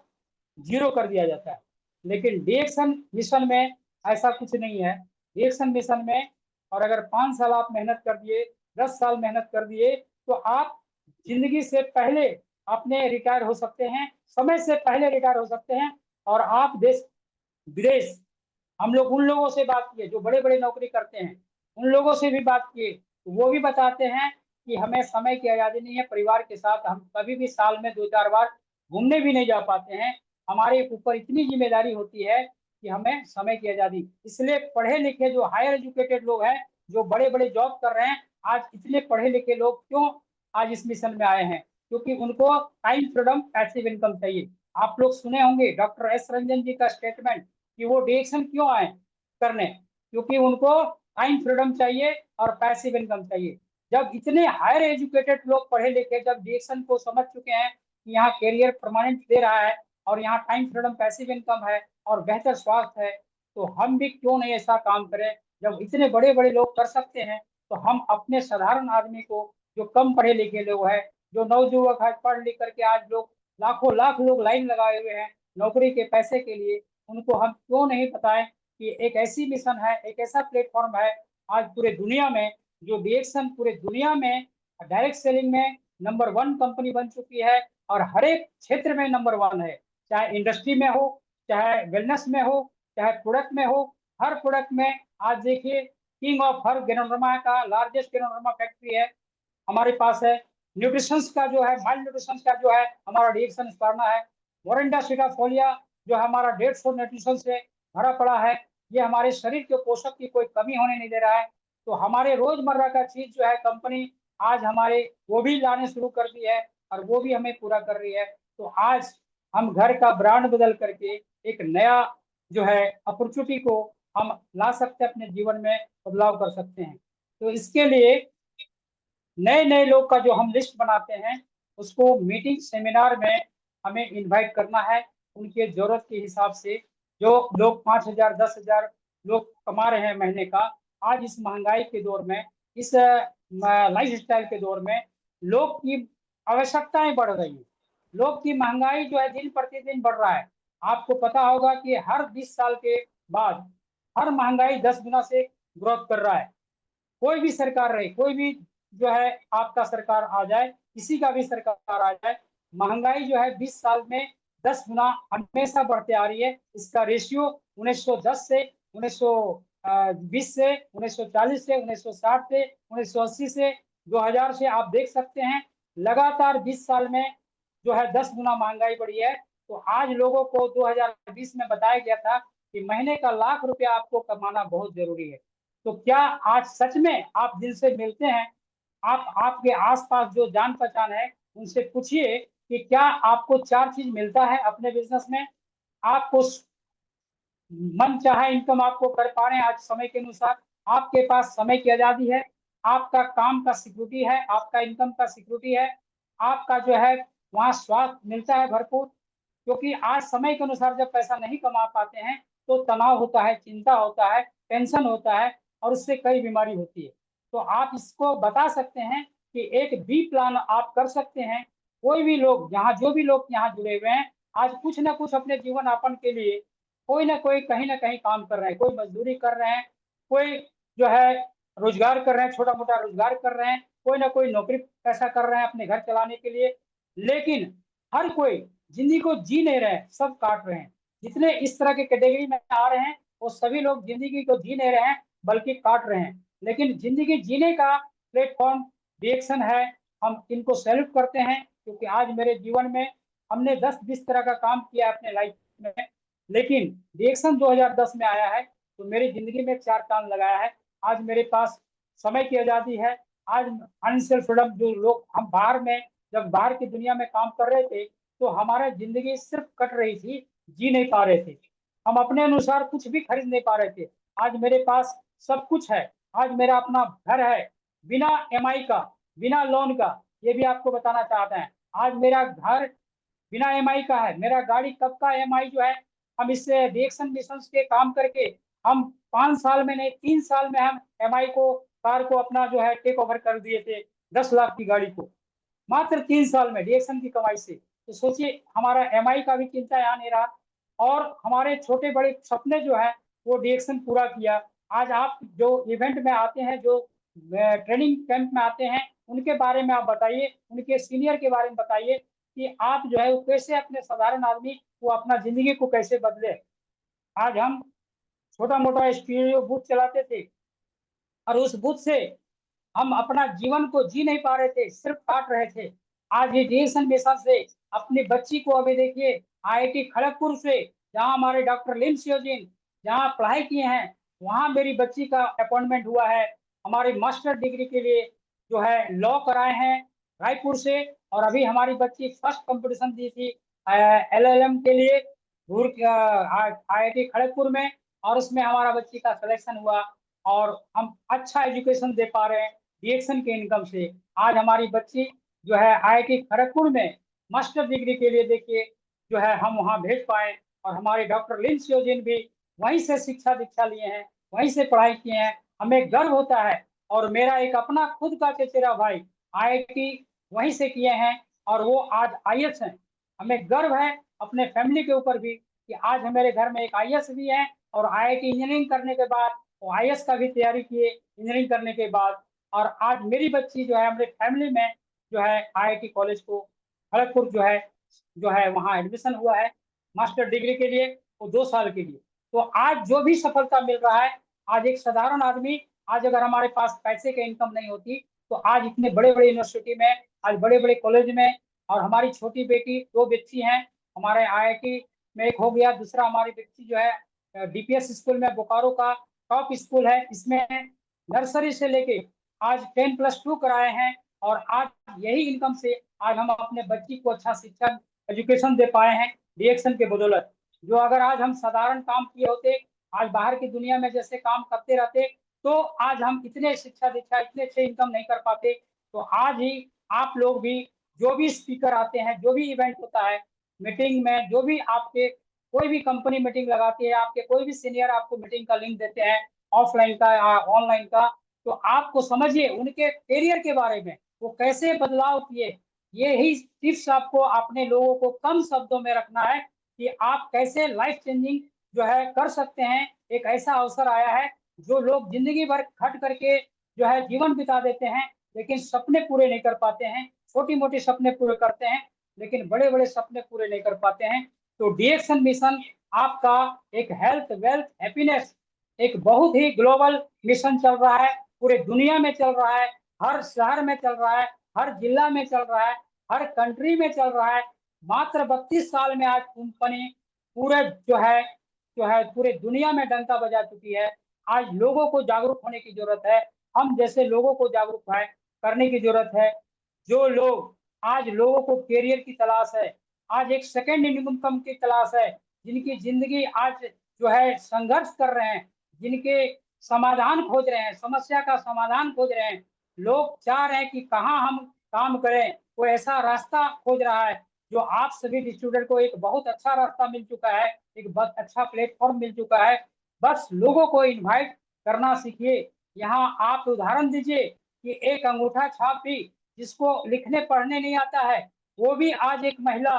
Speaker 2: जीरो कर दिया जाता है। लेकिन डीएक्शन मिशन में ऐसा कुछ नहीं है। डीएक्शन मिशन में और अगर 5 साल आप मेहनत कर दिए, 10 साल मेहनत कर दिए, तो आप जिंदगी से पहले अपने रिटायर हो सकते हैं, समय से पहले रिटायर हो सकते हैं। और आप देश विदेश, हम लोग उन लोगों से बात किए जो बड़े बड़े नौकरी करते हैं, उन लोगों से भी बात किए, तो वो भी बताते हैं कि हमें समय की आजादी नहीं है। परिवार के साथ हम कभी भी साल में 2-4 बार घूमने भी नहीं जा पाते हैं। हमारे ऊपर इतनी जिम्मेदारी होती है कि हमें समय की आजादी, इसलिए पढ़े लिखे जो हायर एजुकेटेड लोग हैं, जो बड़े बड़े जॉब कर रहे हैं, आज इतने पढ़े लिखे लोग क्यों आज इस मिशन में आए हैं, क्योंकि उनको टाइम फ्रीडम, पैसिव इनकम चाहिए। आप लोग सुने होंगे डॉक्टर एस रंजन जी का स्टेटमेंट कि वो डिएक्शन क्यों आए करने, क्योंकि उनको टाइम फ्रीडम चाहिए और पैसिव इनकम चाहिए। जब इतने हायर एजुकेटेड लोग पढ़े लिखे जब डिएक्शन को समझ चुके हैं कि यहाँ कैरियर परमानेंट दे रहा है और यहाँ टाइम फ्रीडम, पैसिव इनकम है और बेहतर स्वास्थ्य है, तो हम भी क्यों नहीं ऐसा काम करें। जब इतने बड़े बड़े लोग कर सकते हैं तो हम अपने साधारण आदमी को, जो कम पढ़े लिखे लोग हैं, जो नवयुवक है पढ़ लिख करके आज लोग लाखों लाख लोग लाइन लगाए हुए हैं नौकरी के पैसे के लिए, उनको हम क्यों नहीं बताएं कि एक ऐसी मिशन है, एक ऐसा प्लेटफॉर्म है आज पूरे दुनिया में, जो डीएक्शन पूरे दुनिया में डायरेक्ट सेलिंग में नंबर 1 कंपनी बन चुकी है और हर एक क्षेत्र में नंबर 1 है। चाहे इंडस्ट्री में हो, चाहे वेलनेस में हो, चाहे प्रोडक्ट में हो, हर प्रोडक्ट में। आज देखिए किंग ऑफ हर गेनोरमा का लार्जेस्ट गेनोरमा फैक्ट्री है हमारे पास है। न्यूट्रिशन का जो है, माइल्ड न्यूट्रिशन का जो है हमारा डिएक्शन स्पार्ना है। मोरिंडा सीटाफोलिया जो है हमारा 150 न्यूट्रिशन से भरा पड़ा है। ये हमारे शरीर के पोषक की कोई कमी होने नहीं दे रहा है। तो हमारे रोजमर्रा का चीज जो है कंपनी आज हमारे वो भी लाने शुरू कर दी है और वो भी हमें पूरा कर रही है। तो आज हम घर का ब्रांड बदल करके एक नया जो है अपॉर्चुनिटी को हम ला सकते हैं, अपने जीवन में बदलाव कर सकते हैं। तो इसके लिए नए नए लोग का जो हम लिस्ट बनाते हैं, उसको मीटिंग सेमिनार में हमें इनवाइट करना है। उनके जरूरत के हिसाब से जो लोग 5,000 10,000 लोग कमा रहे हैं महीने का, आज इस महंगाई के दौर में, इस लाइफ स्टाइल के दौर में लोग की आवश्यकताएं बढ़ रही है। लोग की महंगाई जो है दिन प्रतिदिन बढ़ रहा है। आपको पता होगा कि हर 20 साल के बाद हर महंगाई 10 गुना से ग्रोथ कर रहा है। कोई भी सरकार रहे, कोई भी जो है आपका सरकार आ जाए, किसी का भी सरकार आ जाए, महंगाई जो है 20 साल में 10 गुना हमेशा बढ़ते आ रही है। इसका रेशियो 1910 से 1920 से 1940 से 1960 से 1980 से 2000 से आप देख सकते हैं। लगातार 20 साल में जो है 10 गुना महंगाई बढ़ी है। तो आज लोगों को 2020 में बताया गया था कि महीने का ₹1,00,000 आपको कमाना बहुत जरूरी है। तो क्या आज सच में आप जिनसे मिलते हैं, आप आपके आसपास जो जान पहचान है, उनसे पूछिए कि क्या आपको 4 चीज मिलता है अपने बिजनेस में। आपको मन चाहे इनकम आपको कर पा रहे हैं आज समय के अनुसार, आपके पास समय की आजादी है, आपका काम का सिक्योरिटी है, आपका इनकम का सिक्योरिटी है, आपका जो है वहाँ स्वास्थ्य मिलता है भरपूर। क्योंकि आज समय के अनुसार जब पैसा नहीं कमा पाते हैं तो तनाव होता है, चिंता होता है, टेंशन होता है और उससे कई बीमारी होती है। तो आप इसको बता सकते हैं कि एक बी प्लान आप कर सकते हैं। कोई भी लोग यहाँ, जो भी लोग यहाँ जुड़े हुए हैं, आज कुछ ना कुछ अपने जीवन यापन के लिए कोई ना कोई कहीं ना कहीं काम कर रहे हैं। कोई मजदूरी कर रहे हैं, कोई जो है रोजगार कर रहे हैं, छोटा मोटा रोजगार कर रहे हैं, कोई ना कोई नौकरी पैसा कर रहे हैं अपने घर चलाने के लिए, लेकिन हर कोई जिंदगी को जी नहीं रहे, सब काट रहे हैं। जितने इस तरह के कैटेगरी में आ रहे हैं वो सभी लोग जिंदगी को जी नहीं रहे हैं बल्कि काट रहे हैं। लेकिन जिंदगी जीने का प्लेटफॉर्म रिएक्शन है, हम इनको सैल्यूट करते हैं, क्योंकि आज मेरे जीवन में हमने 10-20 तरह का काम किया अपने लाइफ में, लेकिन रिएक्शन 2010 में आया है तो मेरी जिंदगी में 4 चांद लगाया है। आज मेरे पास समय की आजादी है। आज फाइनेंशियल फ्रीडम, जो लोग हम बाहर में, जब बाहर की दुनिया में काम कर रहे थे तो हमारा जिंदगी सिर्फ कट रही थी, जी नहीं पा रहे थे, हम अपने अनुसार कुछ भी खरीद नहीं पा रहे थे। आज मेरे पास सब कुछ है। आज मेरा अपना घर है, बिना एमआई का, बिना लोन का। ये भी आपको बताना चाहते हैं, आज मेरा घर बिना एमआई का है। मेरा गाड़ी कब का एमआई जो है, हम इससे रिएक्शन मिशन के काम करके हम 5 साल में नहीं, 3 साल में हम एमआई को, कार को अपना जो है टेक ओवर कर दिए थे, 10 लाख की गाड़ी को मात्र 3 साल में रिएक्शन की कमाई से। तो सोचिए हमारा एमआई का भी चिंता यहाँ नहीं रहा, और हमारे छोटे बड़े सपने जो है वो रिएक्शन पूरा किया। आज आप जो इवेंट में आते हैं, जो ट्रेनिंग कैंप में आते हैं, उनके बारे में आप बताइए, उनके सीनियर के बारे में बताइए कि आप जो है वो कैसे अपने साधारण आदमी वो अपना जिंदगी को कैसे बदले। आज हम छोटा मोटा स्टूडियो बूथ चलाते थे और उस बूथ से हम अपना जीवन को जी नहीं पा रहे थे, सिर्फ काट रहे थे। आज ये रिएक्शन मिशन से अपनी बच्ची को, अभी देखिए आईआईटी खड़गपुर से, जहां हमारे डॉक्टर लिम सियोजिन जहां पढ़ाई किए हैं, वहां मेरी बच्ची का अपॉइंटमेंट हुआ है हमारी मास्टर डिग्री के लिए, जो है लॉ कराए हैं रायपुर से। और अभी हमारी बच्ची फर्स्ट कंपटीशन दी थी एलएलएम के लिए दूर आईआईटी खड़गपुर में, और उसमें हमारा बच्ची का सिलेक्शन हुआ। और हम अच्छा एजुकेशन दे पा रहे हैं रिएक्शन के इनकम से। आज हमारी बच्ची जो है आईआईटी खड़गपुर में मास्टर डिग्री के लिए, देखिए जो है हम वहाँ भेज पाए। और हमारे डॉक्टर लिन सियोजिन भी वहीं से शिक्षा दीक्षा लिए हैं, वहीं से पढ़ाई किए हैं, हमें गर्व होता है। और मेरा एक अपना खुद का चचेरा भाई आईआईटी वहीं से किए हैं और वो आज आईएएस हैं। हमें गर्व है अपने फैमिली के ऊपर भी कि आज हमारे घर में एक आईएएस भी है, और आईआईटी इंजीनियरिंग करने के बाद वो आईएएस का भी तैयारी किए इंजीनियरिंग करने के बाद। और आज मेरी बच्ची जो है हमारे फैमिली में जो है आईआईटी कॉलेज को खड़गपुर जो है वहाँ एडमिशन हुआ है मास्टर डिग्री के लिए, वो 2 साल के लिए। तो आज जो भी सफलता मिल रहा है, आज एक साधारण आदमी, आज अगर हमारे पास पैसे का इनकम नहीं होती तो आज इतने बड़े बड़े यूनिवर्सिटी में, आज बड़े बड़े कॉलेज में। और हमारी छोटी बेटी, 2 बच्ची हैं हमारे आईआईटी में, एक हो गया, दूसरा हमारी बच्ची जो है डीपीएस स्कूल में, बोकारो का टॉप स्कूल है, इसमें नर्सरी से लेके आज 10+2 कराए हैं। और आज यही इनकम से आज हम अपने बच्ची को अच्छा शिक्षा एजुकेशन दे पाए हैं रिएक्शन के बदौलत। जो अगर आज हम साधारण काम किए होते, आज बाहर की दुनिया में जैसे काम करते रहते, तो आज हम इतने शिक्षा दीक्षा, इतने अच्छे इनकम नहीं कर पाते। तो आज ही आप लोग भी, जो भी स्पीकर आते हैं, जो भी इवेंट होता है, मीटिंग में, जो भी आपके कोई भी कंपनी मीटिंग लगाती है, आपके कोई भी सीनियर आपको मीटिंग का लिंक देते हैं, ऑफलाइन का या ऑनलाइन का, तो आपको समझिए उनके करियर के बारे में, वो कैसे बदलाव किए। ये ही टिप्स आपको अपने लोगों को कम शब्दों में रखना है कि आप कैसे लाइफ चेंजिंग जो है कर सकते हैं। एक ऐसा अवसर आया है जो लोग जिंदगी भर खट करके जो है जीवन बिता देते हैं, लेकिन सपने पूरे नहीं कर पाते हैं। छोटी मोटी सपने पूरे करते हैं, लेकिन बड़े बड़े सपने पूरे नहीं कर पाते हैं। तो रिएक्शन मिशन आपका एक हेल्थ, वेल्थ, हैप्पीनेस, एक बहुत ही ग्लोबल मिशन चल रहा है, पूरे दुनिया में चल रहा है, हर शहर में चल रहा है, हर जिला में चल रहा है, हर कंट्री में चल रहा है। मात्र 32 साल में आज कंपनी पूरे जो है पूरे दुनिया में डंका बजा चुकी है। आज लोगों को जागरूक होने की जरूरत है, हम जैसे लोगों को जागरूक है करने की जरूरत है। जो लोग, आज लोगों को करियर की तलाश है, आज एक सेकेंड इनकम की तलाश है, जिनकी जिंदगी आज जो है संघर्ष कर रहे हैं, जिनके समाधान खोज रहे हैं, समस्या का समाधान खोज रहे हैं, लोग चाह रहे हैं कि कहाँ हम काम करें, वो ऐसा रास्ता खोज रहा है। जो आप सभी स्टूडेंट को एक बहुत अच्छा रास्ता मिल चुका है, एक बहुत अच्छा प्लेटफॉर्म मिल चुका है। बस लोगों को इनवाइट करना सीखिए। यहाँ आप उदाहरण दीजिए कि एक अंगूठा छाप भी, जिसको लिखने पढ़ने नहीं आता है, वो भी आज एक महिला,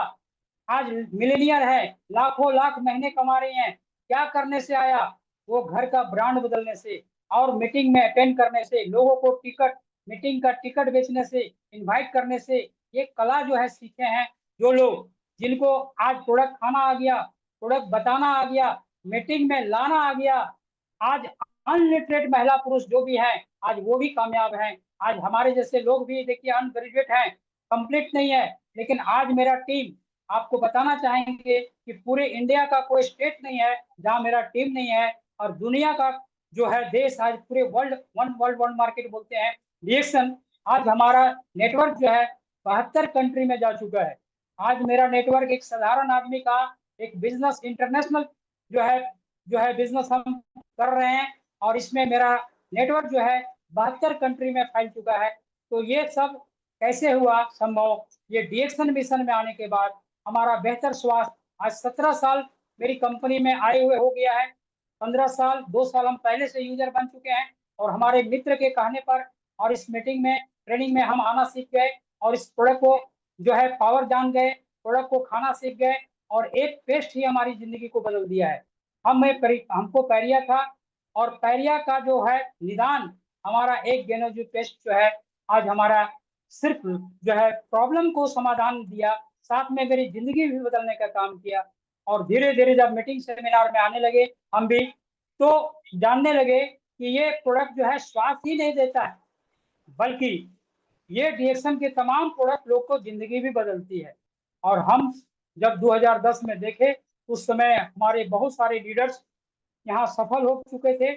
Speaker 2: आज मिलेनियर है, लाखों लाख महीने कमा रही हैं। क्या करने से आया? वो घर का ब्रांड बदलने से और मीटिंग में अटेंड करने से, लोगों को टिकट मीटिंग का टिकट बेचने से, इनवाइट करने से, ये कला जो है सीखे हैं जो लोग, जिनको आज प्रोडक्ट खाना आ गया, प्रोडक्ट बताना आ गया, मीटिंग में लाना आ गया। आज अनलिटरेट महिला पुरुष जो भी हैं, आज वो भी कामयाब हैं। आज हमारे जैसे लोग भी देखिए अनग्रेजुएट हैं, कंप्लीट नहीं है, लेकिन आज मेरा टीम, आपको बताना चाहेंगे कि पूरे इंडिया का कोई स्टेट नहीं है जहां मेरा टीम नहीं है। और दुनिया का जो है देश, आज पूरे वर्ल्ड मार्केट बोलते हैं रिएक्शन, आज हमारा नेटवर्क जो है 72 कंट्री में जा चुका है। आज मेरा नेटवर्क एक साधारण आदमी का, एक बिजनेस इंटरनेशनल जो है बिजनेस हम कर रहे हैं, और इसमें मेरा नेटवर्क जो है 72 कंट्री में फैल चुका है। तो ये सब कैसे हुआ संभव? ये डीएक्शन मिशन में आने के बाद हमारा बेहतर स्वास्थ्य, आज 17 साल मेरी कंपनी में आए हुए हो गया है। 15 साल, 2 साल हम पहले से यूजर बन चुके हैं, और हमारे मित्र के कहने पर और इस मीटिंग में, ट्रेनिंग में हम आना सीख गए, और इस प्रोडक्ट को जो है पावर जान गए, प्रोडक्ट को खाना सीख गए, और एक पेस्ट ही हमारी जिंदगी को बदल दिया है। हमको पैरिया था, और पैरिया का जो है निदान, हमारा एक गेनोजू पेस्ट जो है आज हमारा सिर्फ जो है प्रॉब्लम को समाधान दिया, साथ में मेरी जिंदगी भी बदलने का काम किया। और धीरे धीरे जब मीटिंग सेमिनार में आने लगे हम भी, तो जानने लगे कि ये प्रोडक्ट जो है श्वास ही नहीं देता है, बल्कि ये डीएक्शन के तमाम प्रोडक्ट लोग को जिंदगी भी बदलती है। और हम जब 2010 में देखे, उस समय हमारे बहुत सारे लीडर्स यहाँ सफल हो चुके थे,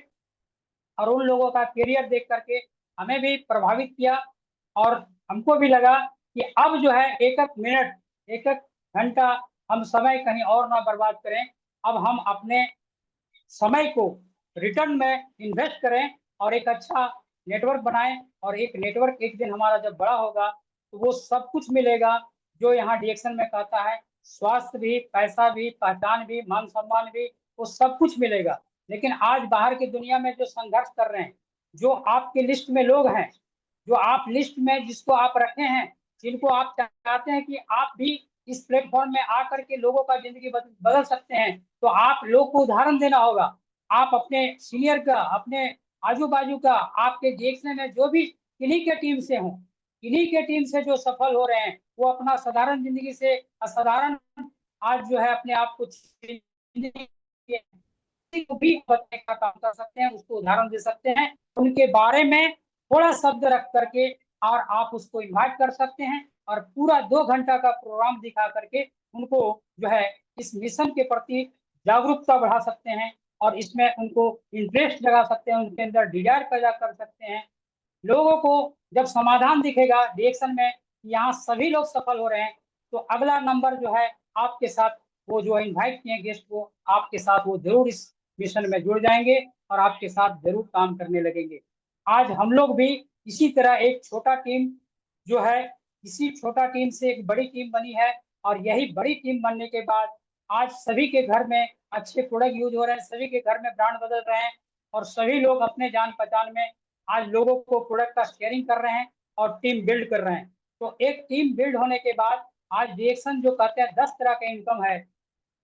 Speaker 2: और उन लोगों का करियर देख करके हमें भी प्रभावित किया। और हमको भी लगा कि अब जो है एक एक मिनट, एक एक घंटा हम समय कहीं और ना बर्बाद करें, अब हम अपने समय को रिटर्न में इन्वेस्ट करें, और एक अच्छा नेटवर्क बनाएं। और एक नेटवर्क एक दिन हमारा जब बड़ा होगा, तो वो सब कुछ मिलेगा जो यहाँ डीएक्शन में कहता है, स्वास्थ्य भी, पैसा भी, पहचान भी, मान सम्मान भी, वो सब कुछ मिलेगा। लेकिन आज बाहर की दुनिया में जो संघर्ष कर रहे हैं, जो आपके लिस्ट में लोग हैं, जो आप लिस्ट में जिसको आप रखे हैं, जिनको आप चाहते हैं कि आप भी इस प्लेटफॉर्म में आकर के लोगों का जिंदगी बदल सकते हैं, तो आप लोग को उदाहरण देना होगा। आप अपने सीनियर का, अपने आजू बाजू का, आपके देखने में जो भी इन्हीं के टीम से हो, इन्हीं के टीम से जो सफल हो रहे हैं, वो अपना साधारण जिंदगी से असाधारण आज जो है अपने आप को को भी बताने का काम कर सकते हैं, उसको उदाहरण दे सकते हैं, उनके बारे में थोड़ा शब्द रख करके, और आप उसको इन्वाइट कर सकते हैं, और पूरा 2 घंटा का प्रोग्राम दिखा करके उनको जो है इस मिशन के प्रति जागरूकता बढ़ा सकते हैं, और इसमें उनको इंटरेस्ट लगा सकते हैं, उनके अंदर डिजायर पैदा कर सकते हैं। लोगों को जब समाधान दिखेगा रिएक्शन में, यहाँ सभी लोग सफल हो रहे हैं, तो अगला नंबर जो है आपके साथ, वो जो इनवाइट किए गेस्ट को, आपके साथ वो जरूर इस मिशन में जुड़ जाएंगे, और आपके साथ जरूर काम करने लगेंगे। आज हम लोग भी इसी तरह एक छोटा टीम जो है, इसी छोटा टीम से एक बड़ी टीम बनी है, और यही बड़ी टीम बनने के बाद आज सभी के घर में अच्छे प्रोडक्ट यूज हो रहे हैं, सभी के घर में ब्रांड बदल रहे हैं, और सभी लोग अपने जान पहचान में आज लोगों को प्रोडक्ट का शेयरिंग कर रहे हैं, और टीम बिल्ड कर रहे हैं। तो एक टीम बिल्ड होने के बाद आज रिएक्शन जो कहते हैं 10 तरह का इनकम है,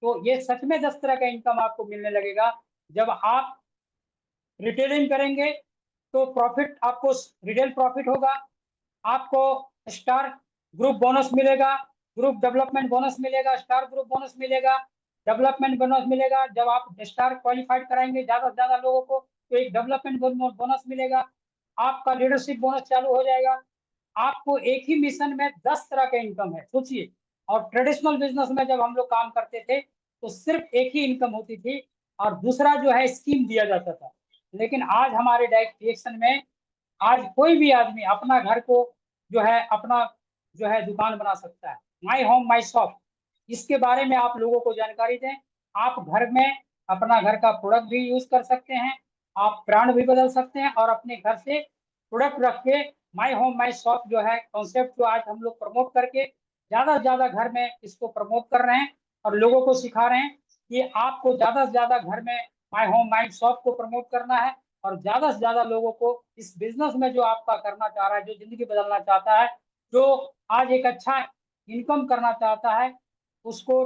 Speaker 2: तो ये सच में 10 तरह का इनकम आपको मिलने लगेगा। जब आप रिटेलिंग करेंगे, तो प्रॉफिट आपको रिटेल प्रॉफिट होगा, आपको स्टार ग्रुप बोनस मिलेगा, ग्रुप डेवलपमेंट बोनस मिलेगा, स्टार ग्रुप बोनस मिलेगा, डेवलपमेंट बोनस मिलेगा। जब आप स्टार क्वालिफाइड कराएंगे ज्यादा से ज्यादा लोगों को, तो एक डेवलपमेंट बोनस मिलेगा, आपका लीडरशिप बोनस चालू हो जाएगा। आपको एक ही मिशन में 10 तरह का इनकम है, सोचिए। और ट्रेडिशनल बिजनेस में जब हम लोग काम करते थे, तो सिर्फ एक ही इनकम होती थी, और दूसरा जो है स्कीम दिया जाता था। लेकिन आज हमारे डायरेक्शन में आज कोई भी आदमी अपना घर को जो है अपना जो है दुकान बना सकता है, माई होम माई शॉप। इसके बारे में आप लोगों को जानकारी दें। आप घर में अपना घर का प्रोडक्ट भी यूज कर सकते हैं, आप ब्रांड भी बदल सकते हैं, और अपने घर से प्रोडक्ट रख के माई होम माई शॉप जो है कॉन्सेप्ट, जो आज हम लोग प्रमोट करके ज्यादा से ज्यादा घर में इसको प्रमोट कर रहे हैं, और लोगों को सिखा रहे हैं कि आपको ज्यादा से ज्यादा घर में माई होम माई शॉप को प्रमोट करना है, और ज्यादा से ज्यादा लोगों को इस बिजनेस में जो आपका करना चाह रहा है, जो जिंदगी बदलना चाहता है, जो आज एक अच्छा इनकम करना चाहता है, उसको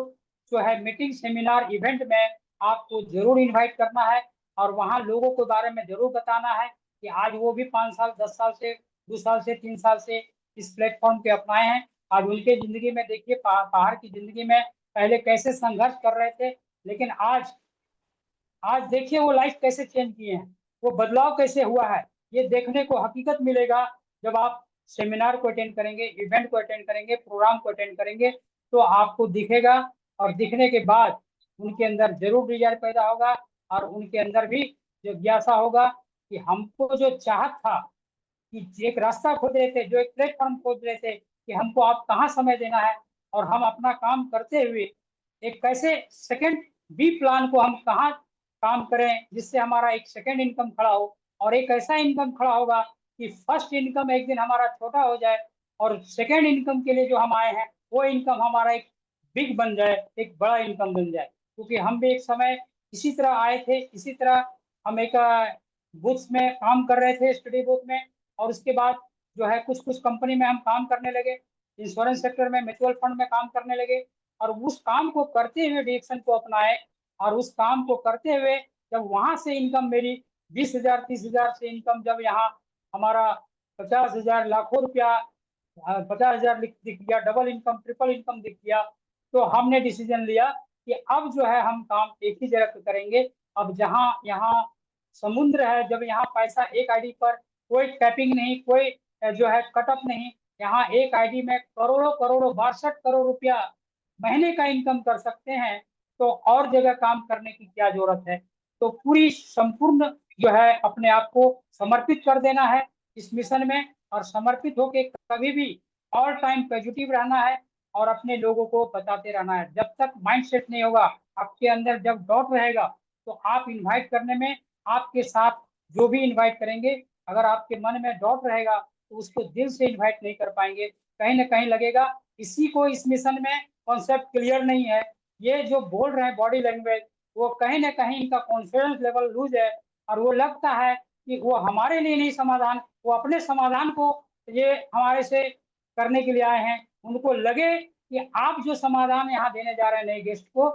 Speaker 2: जो है मीटिंग सेमिनार इवेंट में आपको जरूर इनवाइट करना है, और वहाँ लोगों के बारे में जरूर बताना है कि आज वो भी 5 साल 10 साल से 2 साल से 3 साल से इस प्लेटफॉर्म पे अपनाए हैं। आज उनके जिंदगी में देखिए, बाहर की जिंदगी में पहले कैसे संघर्ष कर रहे थे, लेकिन आज आज देखिए वो लाइफ कैसे चेंज किए हैं, वो बदलाव कैसे हुआ है। ये देखने को हकीकत मिलेगा जब आप सेमिनार को अटेंड करेंगे, इवेंट को अटेंड करेंगे, प्रोग्राम को अटेंड करेंगे, तो आपको दिखेगा। और दिखने के बाद उनके अंदर जरूर डिजायर पैदा होगा, और उनके अंदर भी जिज्ञासा होगा कि हमको जो चाहत था कि एक रास्ता खोज रहे थे, जो एक प्लेटफॉर्म खोज रहे थे कि हमको आप कहाँ समय देना है, और हम अपना काम करते हुए एक कैसे सेकंड बी प्लान को हम कहाँ काम करें जिससे हमारा एक सेकंड इनकम खड़ा हो, और एक ऐसा इनकम खड़ा होगा कि फर्स्ट इनकम एक दिन हमारा छोटा हो जाए, और सेकंड इनकम के लिए जो हम आए हैं वो इनकम हमारा एक बिग बन जाए, एक बड़ा इनकम बन जाए। क्योंकि हम भी एक समय इसी तरह आए थे, इसी तरह हम एक बूथ्स में काम कर रहे थे, स्टडी बूथ में, और उसके बाद जो है कुछ कुछ कंपनी में हम काम करने लगे, इंश्योरेंस सेक्टर में, म्यूचुअल फंड में काम करने लगे। और उस काम को करते हुए डिरेक्शन को अपनाए, और उस काम को करते हुए जब वहां से इनकम मेरी 20,000 30,000 से इनकम, जब यहाँ हमारा 50,000 लाखों रुपया, 50,000 दिख गया, डबल इनकम ट्रिपल इनकम दिख गया, तो हमने डिसीजन लिया कि अब जो है हम काम एक ही जगह पे करेंगे। अब जहाँ यहाँ समुद्र है, जब यहाँ पैसा एक आईडी पर कोई टैपिंग नहीं, कोई जो है कटअप नहीं, यहाँ एक आईडी में करोड़ों करोड़ों 62 करोड़ रुपया महीने का इनकम कर सकते हैं, तो और जगह काम करने की क्या जरूरत है। तो पूरी संपूर्ण जो है अपने आप को समर्पित कर देना है इस मिशन में, और समर्पित होके कभी भी ऑल टाइम पॉजिटिव रहना है, और अपने लोगों को बताते रहना है। जब तक माइंड सेट नहीं होगा आपके अंदर, जब डाउट रहेगा, तो आप इनवाइट करने में, आपके साथ जो भी इनवाइट करेंगे, अगर आपके मन में डाउट रहेगा तो उसको दिल से इनवाइट नहीं कर पाएंगे। कहीं ना कहीं लगेगा इसी को इस मिशन में कॉन्सेप्ट क्लियर नहीं है, ये जो बोल रहे हैं बॉडी लैंग्वेज, वो कहीं ना कहीं इनका कॉन्फिडेंस लेवल लूज है, और वो लगता है कि वो हमारे लिए नहीं समाधान, वो अपने समाधान को ये हमारे से करने के लिए आए हैं। उनको लगे कि आप जो समाधान यहाँ देने जा रहे हैं नए गेस्ट को,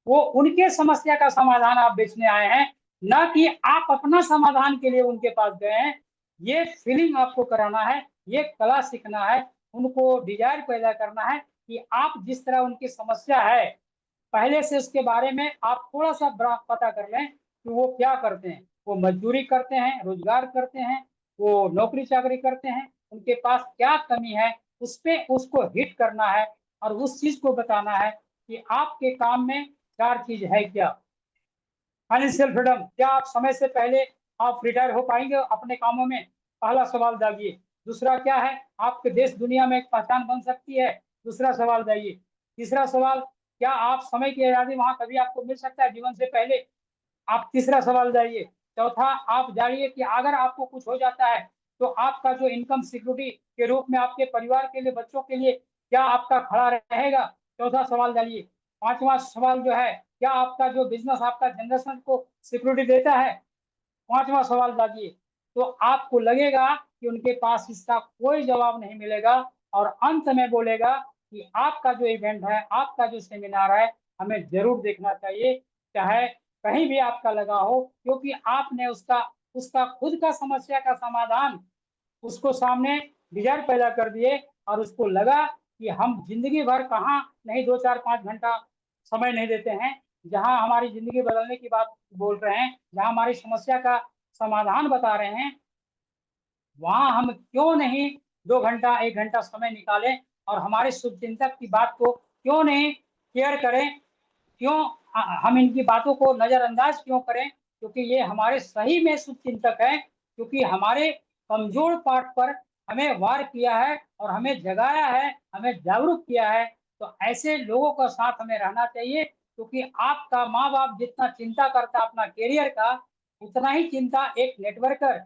Speaker 2: वो उनके समस्या का समाधान आप बेचने आए हैं, ना कि आप अपना समाधान के लिए उनके पास गए हैं। ये फीलिंग आपको कराना है, ये कला सीखना है, उनको डिजायर पैदा करना है कि आप जिस तरह उनकी समस्या है, पहले से उसके बारे में आप थोड़ा सा पता कर लें कि वो क्या करते हैं। वो मजदूरी करते हैं, रोजगार करते हैं, वो नौकरी चाकरी करते हैं, उनके पास क्या कमी है, उस पे उसको हिट करना है, और उस चीज को बताना है कि आपके काम में 4 चीज है क्या। फाइनेंशियल फ्रीडम, क्या आप समय से पहले आप रिटायर हो पाएंगे अपने कामों में, पहला सवाल दागिए। दूसरा क्या है, आपके देश दुनिया में एक पहचान बन सकती है, दूसरा सवाल दागिए। तीसरा सवाल, क्या आप समय की आजादी वहां कभी आपको मिल सकता है जीवन से पहले, आप तीसरा सवाल जाइए। चौथा आप जाइए कि अगर आपको कुछ हो जाता है तो आपका जो इनकम सिक्योरिटी के रूप में आपके परिवार के लिए, बच्चों के लिए क्या आपका खड़ा रहेगा, चौथा सवाल डालिए। पांचवा सवाल जो है, क्या आपका जो बिजनेस आपका जनरेशन को सिक्योरिटी देता है, पांचवा सवाल डालिए। तो आपको लगेगा कि उनके पास इसका कोई जवाब नहीं मिलेगा, और अंत में बोलेगा कि आपका जो इवेंट है, आपका जो सेमिनार है, हमें जरूर देखना चाहिए, चाहे कहीं भी आपका लगा हो, क्योंकि आपने उसका उसका खुद का समस्या का समाधान उसको सामने डिजायर पैदा कर दिए, और उसको लगा कि हम जिंदगी भर कहाँ नहीं 2 4 5 घंटा समय नहीं देते हैं, जहाँ हमारी जिंदगी बदलने की बात बोल रहे हैं, जहाँ हमारी समस्या का समाधान बता रहे हैं, वहां हम क्यों नहीं 2 घंटा 1 घंटा समय निकालें, और हमारे शुभचिंतक की बात को क्यों नहीं केयर करें, क्यों हम इनकी बातों को नजरअंदाज क्यों करें, क्योंकि ये हमारे सही में शुभचिंतक है, क्योंकि हमारे कमजोर पार्ट पर हमें वार किया है, और हमें जगाया है, हमें जागरूक किया है। तो ऐसे लोगों का साथ हमें रहना चाहिए, क्योंकि आपका माँ बाप जितना चिंता करता अपना कैरियर का, उतना ही चिंता एक नेटवर्कर,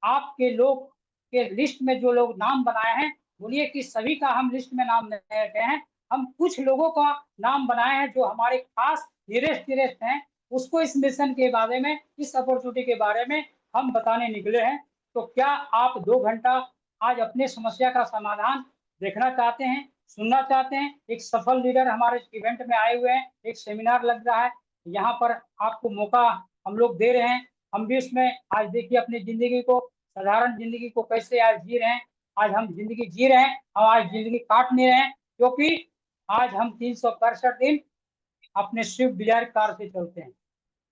Speaker 2: आपके लोग के लिस्ट में जो लोग नाम बनाए हैं, बोलिए कि सभी का हम लिस्ट में नाम नहीं रखे हैं, हम कुछ लोगों का नाम बनाए हैं जो हमारे खास नियरेस्ट नियरेस्ट हैं, उसको इस मिशन के बारे में, इस अपॉर्चुनिटी के बारे में हम बताने निकले हैं। तो क्या आप 2 घंटा आज अपने समस्या का समाधान देखना चाहते हैं, सुनना चाहते हैं। एक सफल लीडर हमारे इवेंट में आए हुए हैं, एक सेमिनार लग रहा है, यहाँ पर आपको मौका हम लोग दे रहे हैं। हम भी उसमें आज देखिए अपनी जिंदगी को, साधारण जिंदगी को कैसे आज जी रहे हैं, आज हम जिंदगी जी रहे हैं, हम आज जिंदगी काट नहीं रहे हैं, क्योंकि आज हम 365 दिन अपने स्विफ्ट डिजायर कार से चलते हैं।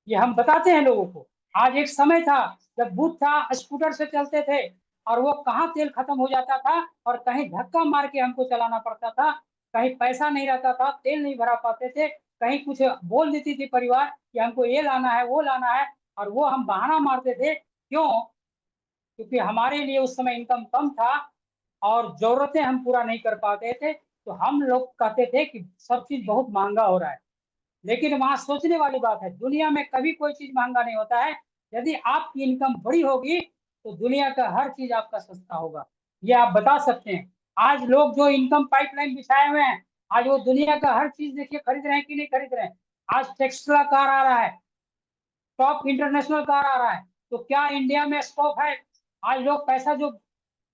Speaker 2: ये हम बताते हैं लोगों को। आज एक समय था जब बूथ था, स्कूटर से चलते थे, और वो कहाँ तेल खत्म हो जाता था और कहीं धक्का मार के हमको चलाना पड़ता था, कहीं पैसा नहीं रहता था, तेल नहीं भरा पाते थे, कहीं कुछ बोल देती थी परिवार कि हमको ये लाना है वो लाना है, और वो हम बहाना मारते थे। क्यों? क्योंकि हमारे लिए उस समय इनकम कम था और जरूरतें हम पूरा नहीं कर पाते थे, तो हम लोग कहते थे कि सब चीज बहुत महंगा हो रहा है। लेकिन वहां सोचने वाली बात है, दुनिया में कभी कोई चीज महंगा नहीं होता है। यदि आपकी इनकम बड़ी होगी तो दुनिया का हर चीज आपका सस्ता होगा। ये आप बता सकते हैं। आज लोग जो इनकम पाइपलाइन बिछाए हुए हैं, आज वो दुनिया का हर चीज देखिए खरीद रहे हैं कि नहीं खरीद रहे हैं। आज टेस्ला कार आ रहा है, टॉप इंटरनेशनल कार आ रहा है, तो क्या इंडिया में स्कोप है? आज लोग पैसा जो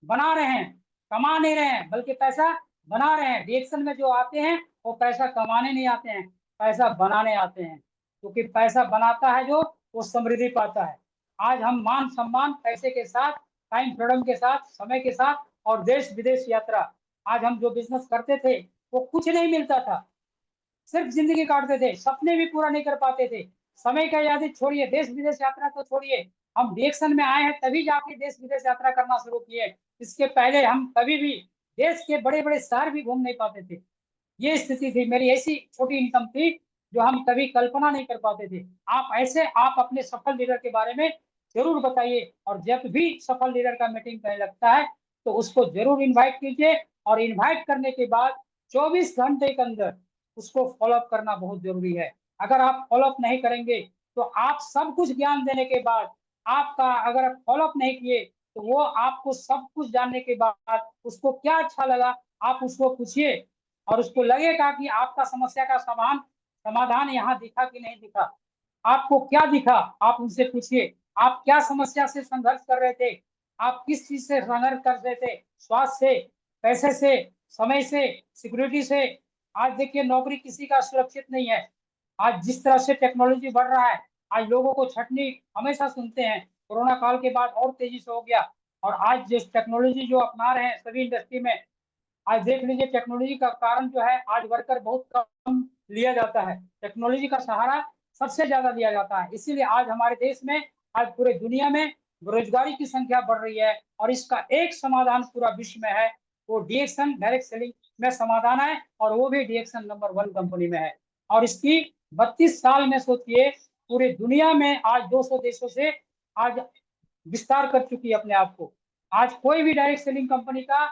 Speaker 2: बना रहे हैं, कमा नहीं रहे हैं, बल्कि पैसा बना रहे हैं। रिएक्शन में जो आते हैं वो पैसा कमाने नहीं आते हैं, पैसा बनाने आते हैं, क्योंकि पैसा बनाता है जो, वो समृद्धि पाता है। आज हम मान सम्मान पैसे के साथ, टाइम फ्रीडम के साथ, समय के साथ, और देश विदेश यात्रा। आज हम जो बिजनेस करते थे वो कुछ नहीं मिलता था, सिर्फ जिंदगी काटते थे, सपने भी पूरा नहीं कर पाते थे। समय का याद छोड़िए, देश विदेश यात्रा तो छोड़िए, हम रिएक्शन में आए हैं तभी जाके देश विदेश यात्रा करना शुरू किए। इसके पहले हम कभी भी देश के बड़े बड़े शहर भी घूम नहीं पाते थे। ये स्थिति थी, मेरी ऐसी छोटी इनकम थी जो हम कभी कल्पना नहीं कर पाते थे। आप अपने सफल लीडर के बारे में जरूर बताइए, और जब भी सफल लीडर का मीटिंग कहीं लगता है तो उसको जरूर इनवाइट कीजिए, और इनवाइट करने के बाद 24 घंटे के अंदर उसको फॉलोअप करना बहुत जरूरी है। अगर आप फॉलोअप नहीं करेंगे तो आप सब कुछ ज्ञान देने के बाद, आपका अगर आप फॉलोअप नहीं किए तो वो आपको सब कुछ जानने के बाद उसको क्या अच्छा लगा, आप उसको पूछिए, और उसको लगेगा कि आपका समस्या का समाधान यहाँ दिखा कि नहीं दिखा। आपको क्या दिखा, आप उनसे पूछिए। आप क्या समस्या से संघर्ष कर रहे थे, आप किस चीज से संघर्ष कर रहे थे? स्वास्थ्य से, पैसे से, समय से, सिक्योरिटी से। आज देखिए नौकरी किसी का सुरक्षित नहीं है। आज जिस तरह से टेक्नोलॉजी बढ़ रहा है, आज लोगों को छटनी हमेशा सुनते हैं, कोरोना काल के बाद और तेजी से हो गया। और आज जिस टेक्नोलॉजी जो अपना रहे हैं सभी इंडस्ट्री में, आज देख लीजिए टेक्नोलॉजी का कारण जो है, आज वर्कर बहुत कम लिया जाता है, टेक्नोलॉजी का सहारा सबसे ज्यादा लिया जाता है। इसीलिए आज हमारे देश में, आज पूरे दुनिया में बेरोजगारी की संख्या बढ़ रही है, और इसका एक समाधान पूरा विश्व में है, वो डीएक्सन डायरेक्ट सेलिंग में समाधान है, और वो भी डीएक्सन नंबर 1 कंपनी में है। और इसकी 32 साल में सोचिए, पूरी दुनिया में आज 200 देशों से आज विस्तार कर चुकी है अपने आप को। आज कोई भी डायरेक्ट सेलिंग कंपनी का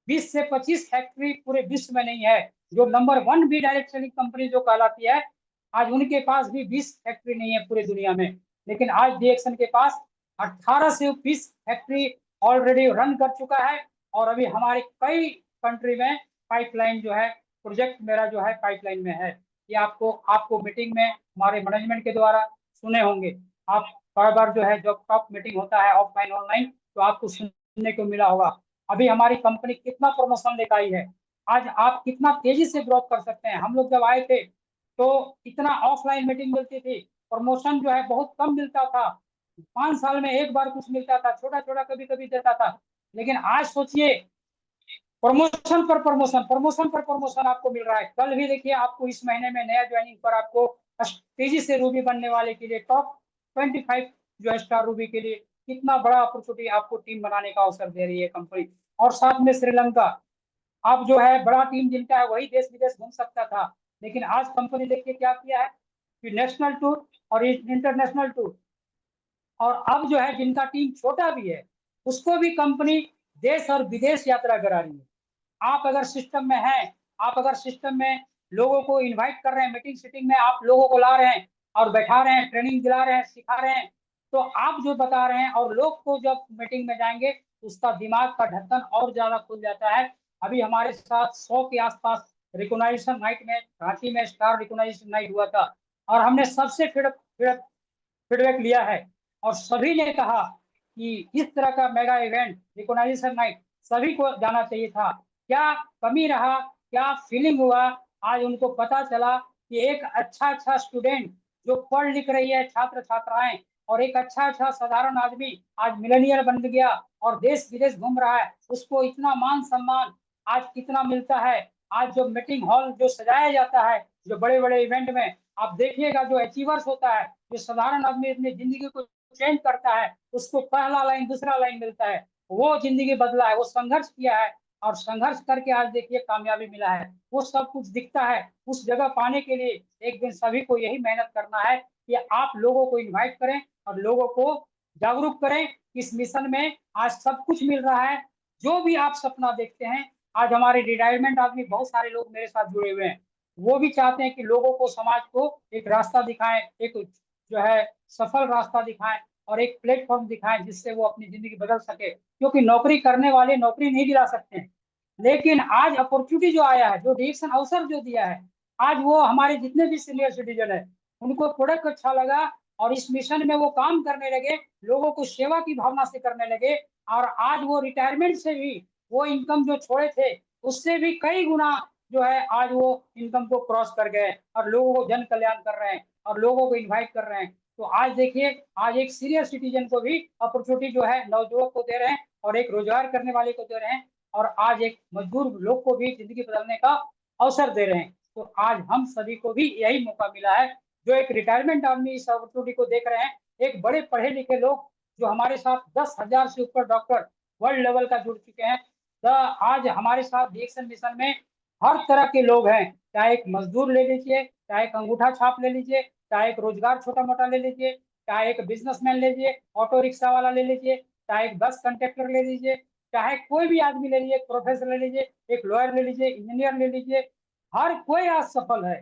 Speaker 2: 20 से 25 फैक्ट्री पूरे विश्व में नहीं है। जो नंबर 1 भी डायरेक्ट सेलिंग कंपनी जो कहलाती है, आज उनके पास भी 20 फैक्ट्री नहीं है पूरी दुनिया में। लेकिन आज डीएक्सन के पास 18 से 20 फैक्ट्री ऑलरेडी रन कर चुका है, और अभी हमारे कई कंट्री में पाइपलाइन जो है, प्रोजेक्ट मेरा जो है पाइपलाइन में है। ये आपको आपको मीटिंग में हमारे मैनेजमेंट के द्वारा सुने होंगे। आप बार बार जो है, जब टॉप मीटिंग होता है ऑफलाइन ऑनलाइन, तो आपको सुनने को मिला होगा अभी हमारी कंपनी कितना प्रमोशन लेकर आई है, आज आप कितना तेजी से ग्रोथ कर सकते हैं। हम लोग जब आए थे तो इतना ऑफलाइन मीटिंग मिलती थी, प्रमोशन जो है बहुत कम मिलता था, 5 साल में एक बार कुछ मिलता था, छोटा छोटा कभी कभी देता था। लेकिन आज सोचिए, प्रमोशन पर प्रमोशन, प्रमोशन पर प्रमोशन आपको मिल रहा है। कल भी देखिए आपको इस महीने में नया ज्वाइनिंग पर आपको तेजी से रूबी बनने वाले के लिए टॉप 25 जो है स्टार रूबी के लिए कितना बड़ा अपॉर्चुनिटी आपको टीम बनाने का अवसर दे रही है कंपनी। और साथ में श्रीलंका, अब जो है बड़ा टीम जिनका है वही देश विदेश घूम सकता था, लेकिन आज कंपनी देखिए क्या किया है कि नेशनल टूर और इंटरनेशनल टूर, और अब जो है जिनका टीम छोटा भी है उसको भी कंपनी देश और विदेश यात्रा करा रही है। आप अगर सिस्टम में हैं, आप अगर सिस्टम में लोगों को इनवाइट कर रहे हैं, मीटिंग सीटिंग में आप लोगों को ला रहे हैं और बैठा रहे हैं, ट्रेनिंग दिला रहे हैं, सिखा रहे हैं, तो आप जो बता रहे हैं और लोग को जब मीटिंग में जाएंगे उसका दिमाग का ढक्कन और ज्यादा खुल जाता है। अभी हमारे साथ 100 के आसपास रिकॉग्नाइजेशन नाइट में रांची में स्टार रिकॉग्नाइजेशन नाइट हुआ था, और हमने सबसे फीडबैक लिया है, और सभी ने कहा कि इस तरह का मेगा इवेंट रिकॉग्नाइजेशन नाइट सभी को जाना चाहिए था। क्या कमी रहा, क्या फीलिंग हुआ, आज उनको पता चला कि एक अच्छा अच्छा स्टूडेंट जो पढ़ लिख रही है, छात्र छात्राएं और एक अच्छा साधारण आदमी आज मिलेनियर बन गया और देश विदेश घूम रहा है, उसको इतना मान सम्मान आज कितना मिलता है। आज जो मीटिंग हॉल जो सजाया जाता है, जो बड़े बड़े इवेंट में आप देखिएगा, जो अचीवर्स होता है, जो साधारण आदमी अपनी जिंदगी को चेंज करता है, उसको पहला लाइन दूसरा लाइन मिलता है, वो जिंदगी बदला है, वो संघर्ष किया है और संघर्ष करके आज देखिए कामयाबी मिला है, वो सब कुछ दिखता है। उस जगह पाने के लिए एक दिन सभी को यही मेहनत करना है कि आप लोगों को इनवाइट करें और लोगों को जागरूक करें। इस मिशन में आज सब कुछ मिल रहा है, जो भी आप सपना देखते हैं। आज हमारे रिटायरमेंट आदमी बहुत सारे लोग मेरे साथ जुड़े हुए हैं, वो भी चाहते हैं कि लोगों को, समाज को एक रास्ता दिखाएं, एक जो है सफल रास्ता दिखाएं और एक प्लेटफॉर्म दिखाएं जिससे वो अपनी जिंदगी बदल सके। क्योंकि नौकरी करने वाले नौकरी नहीं दिला सकते हैं, लेकिन आज अपॉर्चुनिटी जो आया है, जो डिसीजन अवसर जो दिया है, आज वो हमारे जितने भी सीनियर सिटीजन है उनको प्रोडक्ट अच्छा लगा और इस मिशन में वो काम करने लगे, लोगों को सेवा की भावना से करने लगे। और आज वो रिटायरमेंट से भी वो इनकम जो छोड़े थे उससे भी कई गुना जो है आज वो इनकम को क्रॉस कर गए और लोगों को जन कल्याण कर रहे हैं और लोगों को इनवाइट कर रहे हैं। तो आज देखिए, आज एक सीनियर सिटीजन को भी अपॉर्चुनिटी जो है नवयुवक को दे रहे हैं और एक रोजगार करने वाले को दे रहे हैं और आज एक मजदूर लोग को भी जिंदगी बदलने का अवसर दे रहे हैं। तो आज हम सभी को भी यही मौका मिला है, जो एक रिटायरमेंट आदमी इस अपॉर्चुनिटी को देख रहे हैं, एक बड़े पढ़े लिखे लोग जो हमारे साथ 10,000 से ऊपर डॉक्टर वर्ल्ड लेवल का जुड़ चुके हैं। आज हमारे साथ एक्शन मिशन में हर तरह के लोग हैं, चाहे एक मजदूर ले लीजिए, चाहे एक अंगूठा छाप ले लीजिए, चाहे एक रोजगार छोटा मोटा ले लीजिए, चाहे एक बिजनेसमैन ले लीजिए, ऑटो रिक्शा वाला ले लीजिए, चाहे एक बस कंडक्टर ले लीजिए, चाहे कोई भी आदमी ले लीजिए, प्रोफेसर ले लीजिए, एक लॉयर ले लीजिए, इंजीनियर ले लीजिए, हर कोई आज सफल है।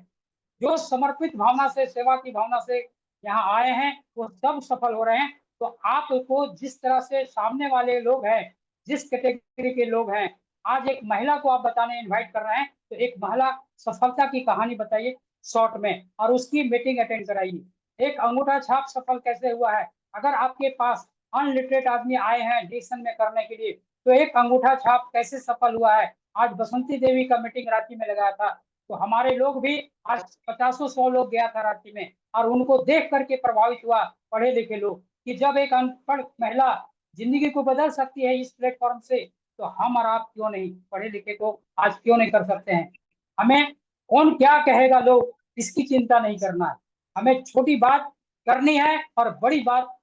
Speaker 2: जो समर्पित भावना से, सेवा की भावना से यहाँ आए हैं वो सब सफल हो रहे हैं। तो आपको जिस तरह से सामने वाले लोग हैं, जिस कैटेगरी के लोग हैं, आज एक महिला को आप बताने इनवाइट कर रहे हैं, तो एक महिला सफलता की कहानी बताइए शॉर्ट में और उसकी मीटिंग अटेंड कराइए। एक अंगूठा छाप सफल कैसे हुआ है, अगर आपके पास अनलिटरेट आदमी आए हैं डिसीजन में करने के लिए, तो एक अंगूठा छाप कैसे सफल हुआ है। आज बसंती देवी का मीटिंग रांची में लगाया था, तो हमारे लोग भी आज 50-100 लोग गया था रांची में और उनको देख करके प्रभावित हुआ, पढ़े लिखे लोग, कि जब एक अनपढ़ महिला जिंदगी को बदल सकती है इस प्लेटफॉर्म से, तो हम और आप क्यों नहीं, पढ़े लिखे को आज क्यों नहीं कर सकते हैं। हमें कौन क्या कहेगा लोग, इसकी चिंता नहीं करना है, हमें छोटी बात करनी है और बड़ी बात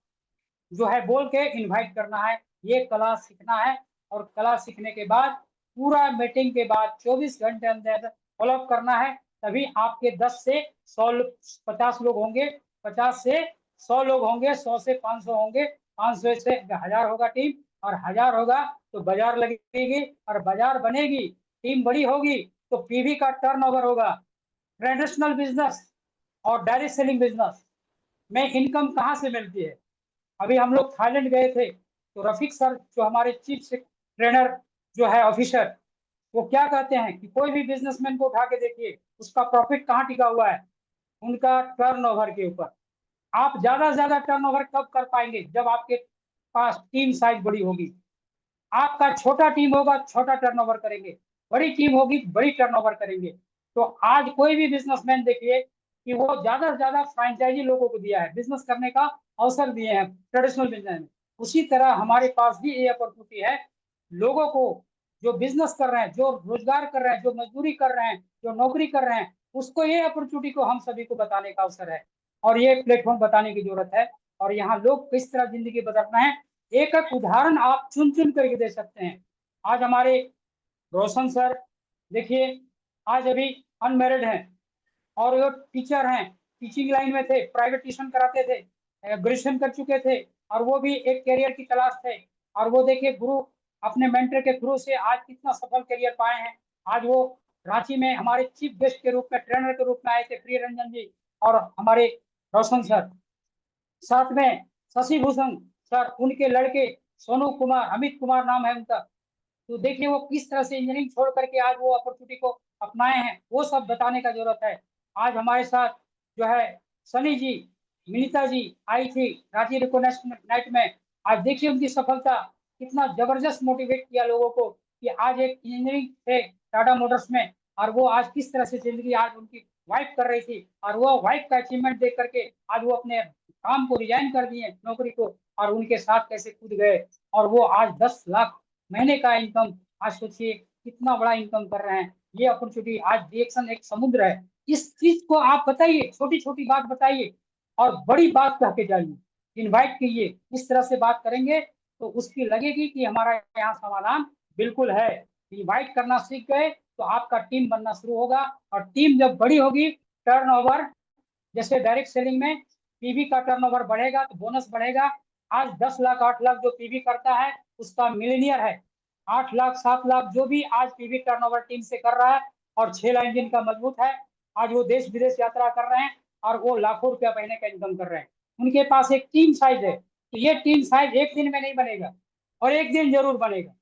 Speaker 2: जो है बोल के इनवाइट करना है। ये कला सीखना है और कला सीखने के बाद पूरा मीटिंग के बाद 24 घंटे अंदर फॉलोअप करना है। तभी आपके 10 से 100 50 लोग होंगे, 50 से 100 लोग होंगे, 100 से 500 होंगे, 500 से 1000 होगा टीम, और 1000 होगा तो बाजार लगेगी और बाजार बनेगी, टीम बड़ी होगी तो पीवी का टर्नओवर होगा। ट्रेडिशनल बिजनेस और डायरेक्ट सेलिंग बिजनेस में इनकम कहाँ से मिलती है। अभी हम लोग थाईलैंड गए थे, तो रफीक सर जो हमारे चीफ ट्रेनर जो है ऑफिसर, वो क्या कहते हैं कि कोई भी बिजनेसमैन को उठा के देखिए उसका प्रॉफिट कहाँ टिका हुआ है, उनका टर्नओवर के ऊपर। आप ज्यादा से ज्यादा टर्नओवर कब कर पाएंगे, जब आपके पास टीम साइज बड़ी होगी। आपका छोटा टीम होगा छोटा टर्नओवर करेंगे, बड़ी टीम होगी बड़ी टर्नओवर करेंगे। तो आज कोई भी बिजनेसमैन देखिए कि वो ज्यादा से ज्यादा फ्रेंचाइजी लोगों को दिया है, बिजनेस करने का अवसर दिए हैं ट्रेडिशनल बिजनेस में। उसी तरह हमारे पास भी ये अपॉर्चुनिटी है, लोगों को जो बिजनेस कर रहे हैं, जो रोजगार कर रहे हैं, जो मजदूरी कर रहे हैं, जो नौकरी कर रहे हैं, उसको ये अपॉर्चुनिटी को हम सभी को बताने का अवसर है और ये प्लेटफॉर्म बताने की जरूरत है। और यहाँ लोग किस तरह जिंदगी बदलना है, एक एक उदाहरण आप चुन चुन करके दे सकते हैं। आज हमारे रोशन सर देखिए, आज अभी अनमेरिड हैं और वो टीचर हैं, टीचिंग लाइन में थे, प्राइवेट ट्यूशन कराते थे, ग्रेजुएशन कर चुके थे और वो भी एक करियर की तलाश थे। और वो देखिए गुरु अपने मेंटर के थ्रू से आज कितना सफल करियर पाए हैं। आज वो रांची में हमारे चीफ गेस्ट के रूप में, ट्रेनर के रूप में आए थे, प्रिय रंजन जी और हमारे रोशन सर, साथ में शशि भूषण सर, उनके लड़के सोनू कुमार, अमित कुमार नाम है उनका। तो देखिए वो किस तरह से इंजीनियरिंग छोड़ करके आज वो अपॉर्चुनिटी को अपनाए हैं, वो सब बताने का जरूरत है। आज हमारे साथ जो है सनी जी, मिनीता जी आई थी रांची रिकॉग्निशन नाइट में। आज देखिए उनकी सफलता, कितना जबरदस्त मोटिवेट किया लोगों को कि आज एक इंजीनियरिंग थे टाटा मोटर्स में, और वो आज किस तरह से जिंदगी आज उनकी वाइफ कर रही थी, और वो वाइफ का अचीवमेंट देख करके आज वो अपने काम को रिजाइन कर दिए, नौकरी को, और उनके साथ कैसे कूद गए, और वो आज 10 लाख महीने का इनकम, आज सोचिए कितना बड़ा इनकम कर रहे हैं। ये अपॉर्चुनिटी आज रिएक्शन एक समुद्र है। इस चीज को आप बताइए, छोटी छोटी बात बताइए और बड़ी बात कह के जाइए, इनवाइट कीजिए। इस तरह से बात करेंगे तो उसकी लगेगी कि हमारा यहाँ समाधान बिल्कुल है। इनवाइट करना सीख गए तो आपका टीम बनना शुरू होगा, और टीम जब बड़ी होगी, टर्नओवर, जैसे डायरेक्ट सेलिंग में पीवी का टर्नओवर बढ़ेगा तो बोनस बढ़ेगा। आज 10 लाख 8 लाख जो पीवी करता है उसका मिलीनियर है। 8 लाख 7 लाख जो भी आज पीवी टर्नओवर टीम से कर रहा है, और 6 लाख इंजन का मजबूत है, आज वो देश विदेश यात्रा कर रहे हैं और वो लाखों रुपया महीने का इनकम कर रहे हैं। उनके पास एक टीम साइज है, तो ये टीम साइज एक दिन में नहीं बनेगा, और एक दिन जरूर बनेगा।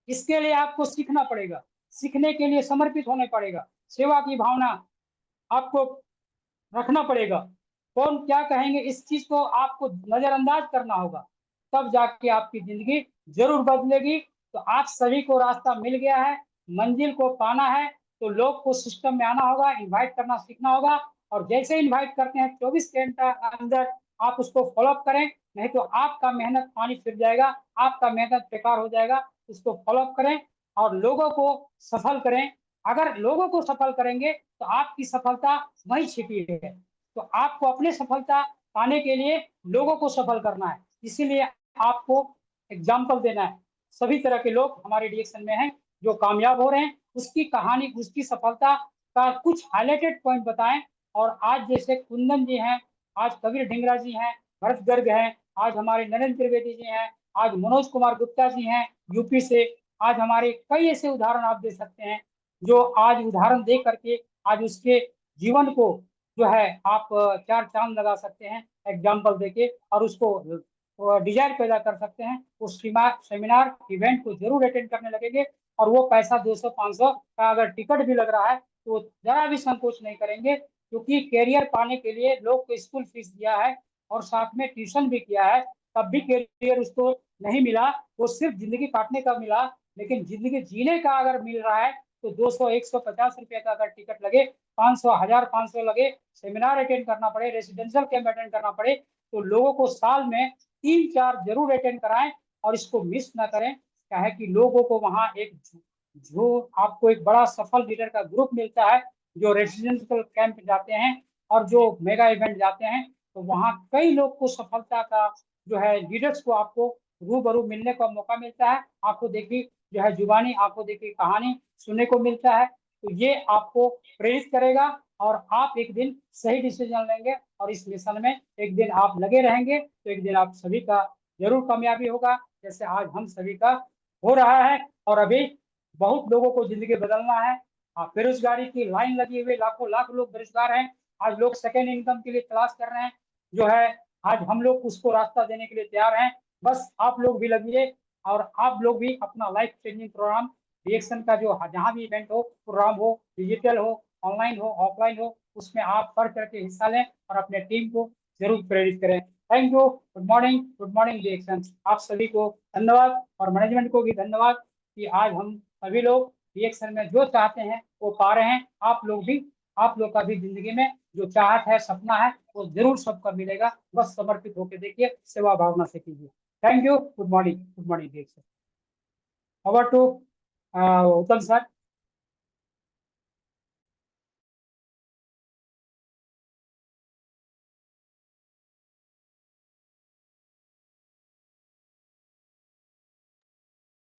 Speaker 2: इसके लिए आपको सीखना पड़ेगा, सीखने के लिए समर्पित होने पड़ेगा, सेवा की भावना आपको रखना पड़ेगा। कौन क्या कहेंगे इस चीज को आपको नजरअंदाज करना होगा, तब जाके आपकी जिंदगी जरूर बदलेगी। तो आप सभी को रास्ता मिल गया है, मंजिल को पाना है तो लोग को सिस्टम में आना होगा, इनवाइट करना सीखना होगा। और जैसे इनवाइट करते हैं 24 घंटा अंदर आप उसको फॉलोअप करें, नहीं तो आपका मेहनत पानी फिर जाएगा, आपका मेहनत बेकार हो जाएगा। उसको फॉलोअप करें और लोगों को सफल करें। अगर लोगों को सफल करेंगे तो आपकी सफलता वही छिपी है। तो आपको अपने सफलता पाने के लिए लोगों को सफल करना है, इसीलिए आपको एग्जाम्पल देना है। सभी तरह के लोग हमारे डिएक्शन में हैं जो कामयाब हो रहे हैं, उसकी कहानी, उसकी सफलता का कुछ हाईलाइटेड पॉइंट बताएं। और आज जैसे कुंदन जी हैं, आज कबीर ढिंगरा जी हैं, भरत गर्ग हैं, आज हमारे नरेंद्र त्रिवेदी जी हैं, आज मनोज कुमार गुप्ता जी हैं यूपी से, आज हमारे कई ऐसे उदाहरण आप दे सकते हैं जो आज उदाहरण दे करके आज उसके जीवन को जो है आप चार चांद लगा सकते हैं एग्जाम्पल देके, और उसको डिजायर पैदा कर सकते हैं। उस सेमिनार इवेंट को जरूर अटेंड करने लगेंगे, और वो पैसा 200 500 का अगर टिकट भी लग रहा है तो जरा भी संकोच नहीं करेंगे, क्योंकि कैरियर पाने के लिए लोग को स्कूल फीस दिया है और साथ में ट्यूशन भी किया है, तब भी कैरियर उसको नहीं मिला। वो सिर्फ जिंदगी काटने का मिला, लेकिन जिंदगी जीने का अगर मिल रहा है तो 200 150 रुपए का अगर टिकट लगे, 500 1500 लगे, सेमिनार अटेंड करना पड़े, रेसिडेंशियल कैंप अटेंड करना पड़े, तो लोगों को साल में 3 4 जरूर अटेंड कराएं और इसको मिस ना करें। क्या है कि लोगों को वहां एक जो आपको एक बड़ा सफल लीडर का ग्रुप मिलता है जो रेसिडेंशियल कैंप जाते हैं और जो मेगा इवेंट जाते हैं, तो वहाँ कई लोग को सफलता का जो है लीडर्स को आपको रूबरू मिलने का मौका मिलता है। आपको देखी जो है जुबानी, आपको देखी कहानी सुनने को मिलता है, तो ये आपको प्रेरित करेगा और आप एक दिन सही डिसीजन लेंगे और इस मिशन में एक दिन आप लगे रहेंगे, तो एक दिन आप सभी का जरूर कामयाबी होगा, जैसे आज हम सभी का हो रहा है। और अभी बहुत लोगों को जिंदगी बदलना है। बेरोजगारी की लाइन लगी हुई, लाखों लाख लोग बेरोजगार हैं। आज लोग सेकेंड इनकम के लिए तलाश कर रहे हैं, जो है आज हम लोग उसको रास्ता देने के लिए तैयार हैं। बस आप लोग भी लगिए, और आप लोग भी अपना लाइफ चेंजिंग प्रोग्राम रिएक्शन का जो जहाँ भी इवेंट हो, प्रोग्राम हो, डिजिटल हो, ऑनलाइन हो, ऑफलाइन हो, उसमें आप बढ़ करके हिस्सा लें और अपने टीम को जरूर प्रेरित करें। Thank you. Good morning reaction. आप सभी को धन्यवाद और मैनेजमेंट को भी धन्यवाद कि आज हम सभी लोग रिएक्शन में जो चाहते हैं वो पा रहे हैं। आप लोग भी, आप लोग का भी जिंदगी में जो चाहत है, सपना है, वो जरूर सबका मिलेगा। बस समर्पित होकर देखिए, सेवा भावना से कीजिए। Thank you. Good morning reaction. Over to Uttam sir.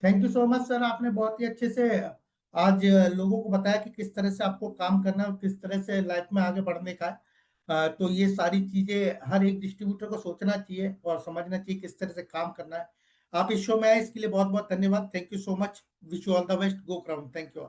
Speaker 1: Thank you so much sir, आपने बहुत ही अच्छे से आज लोगों को बताया कि किस तरह से आपको काम करना है और किस तरह से लाइफ में आगे बढ़ने का है। तो ये सारी चीजें हर एक डिस्ट्रीब्यूटर को सोचना चाहिए और समझना चाहिए किस तरह से काम करना है। आप इस शो में आए इसके लिए बहुत बहुत धन्यवाद। Thank you so much. Wish you all the best. Go crown. Thank you.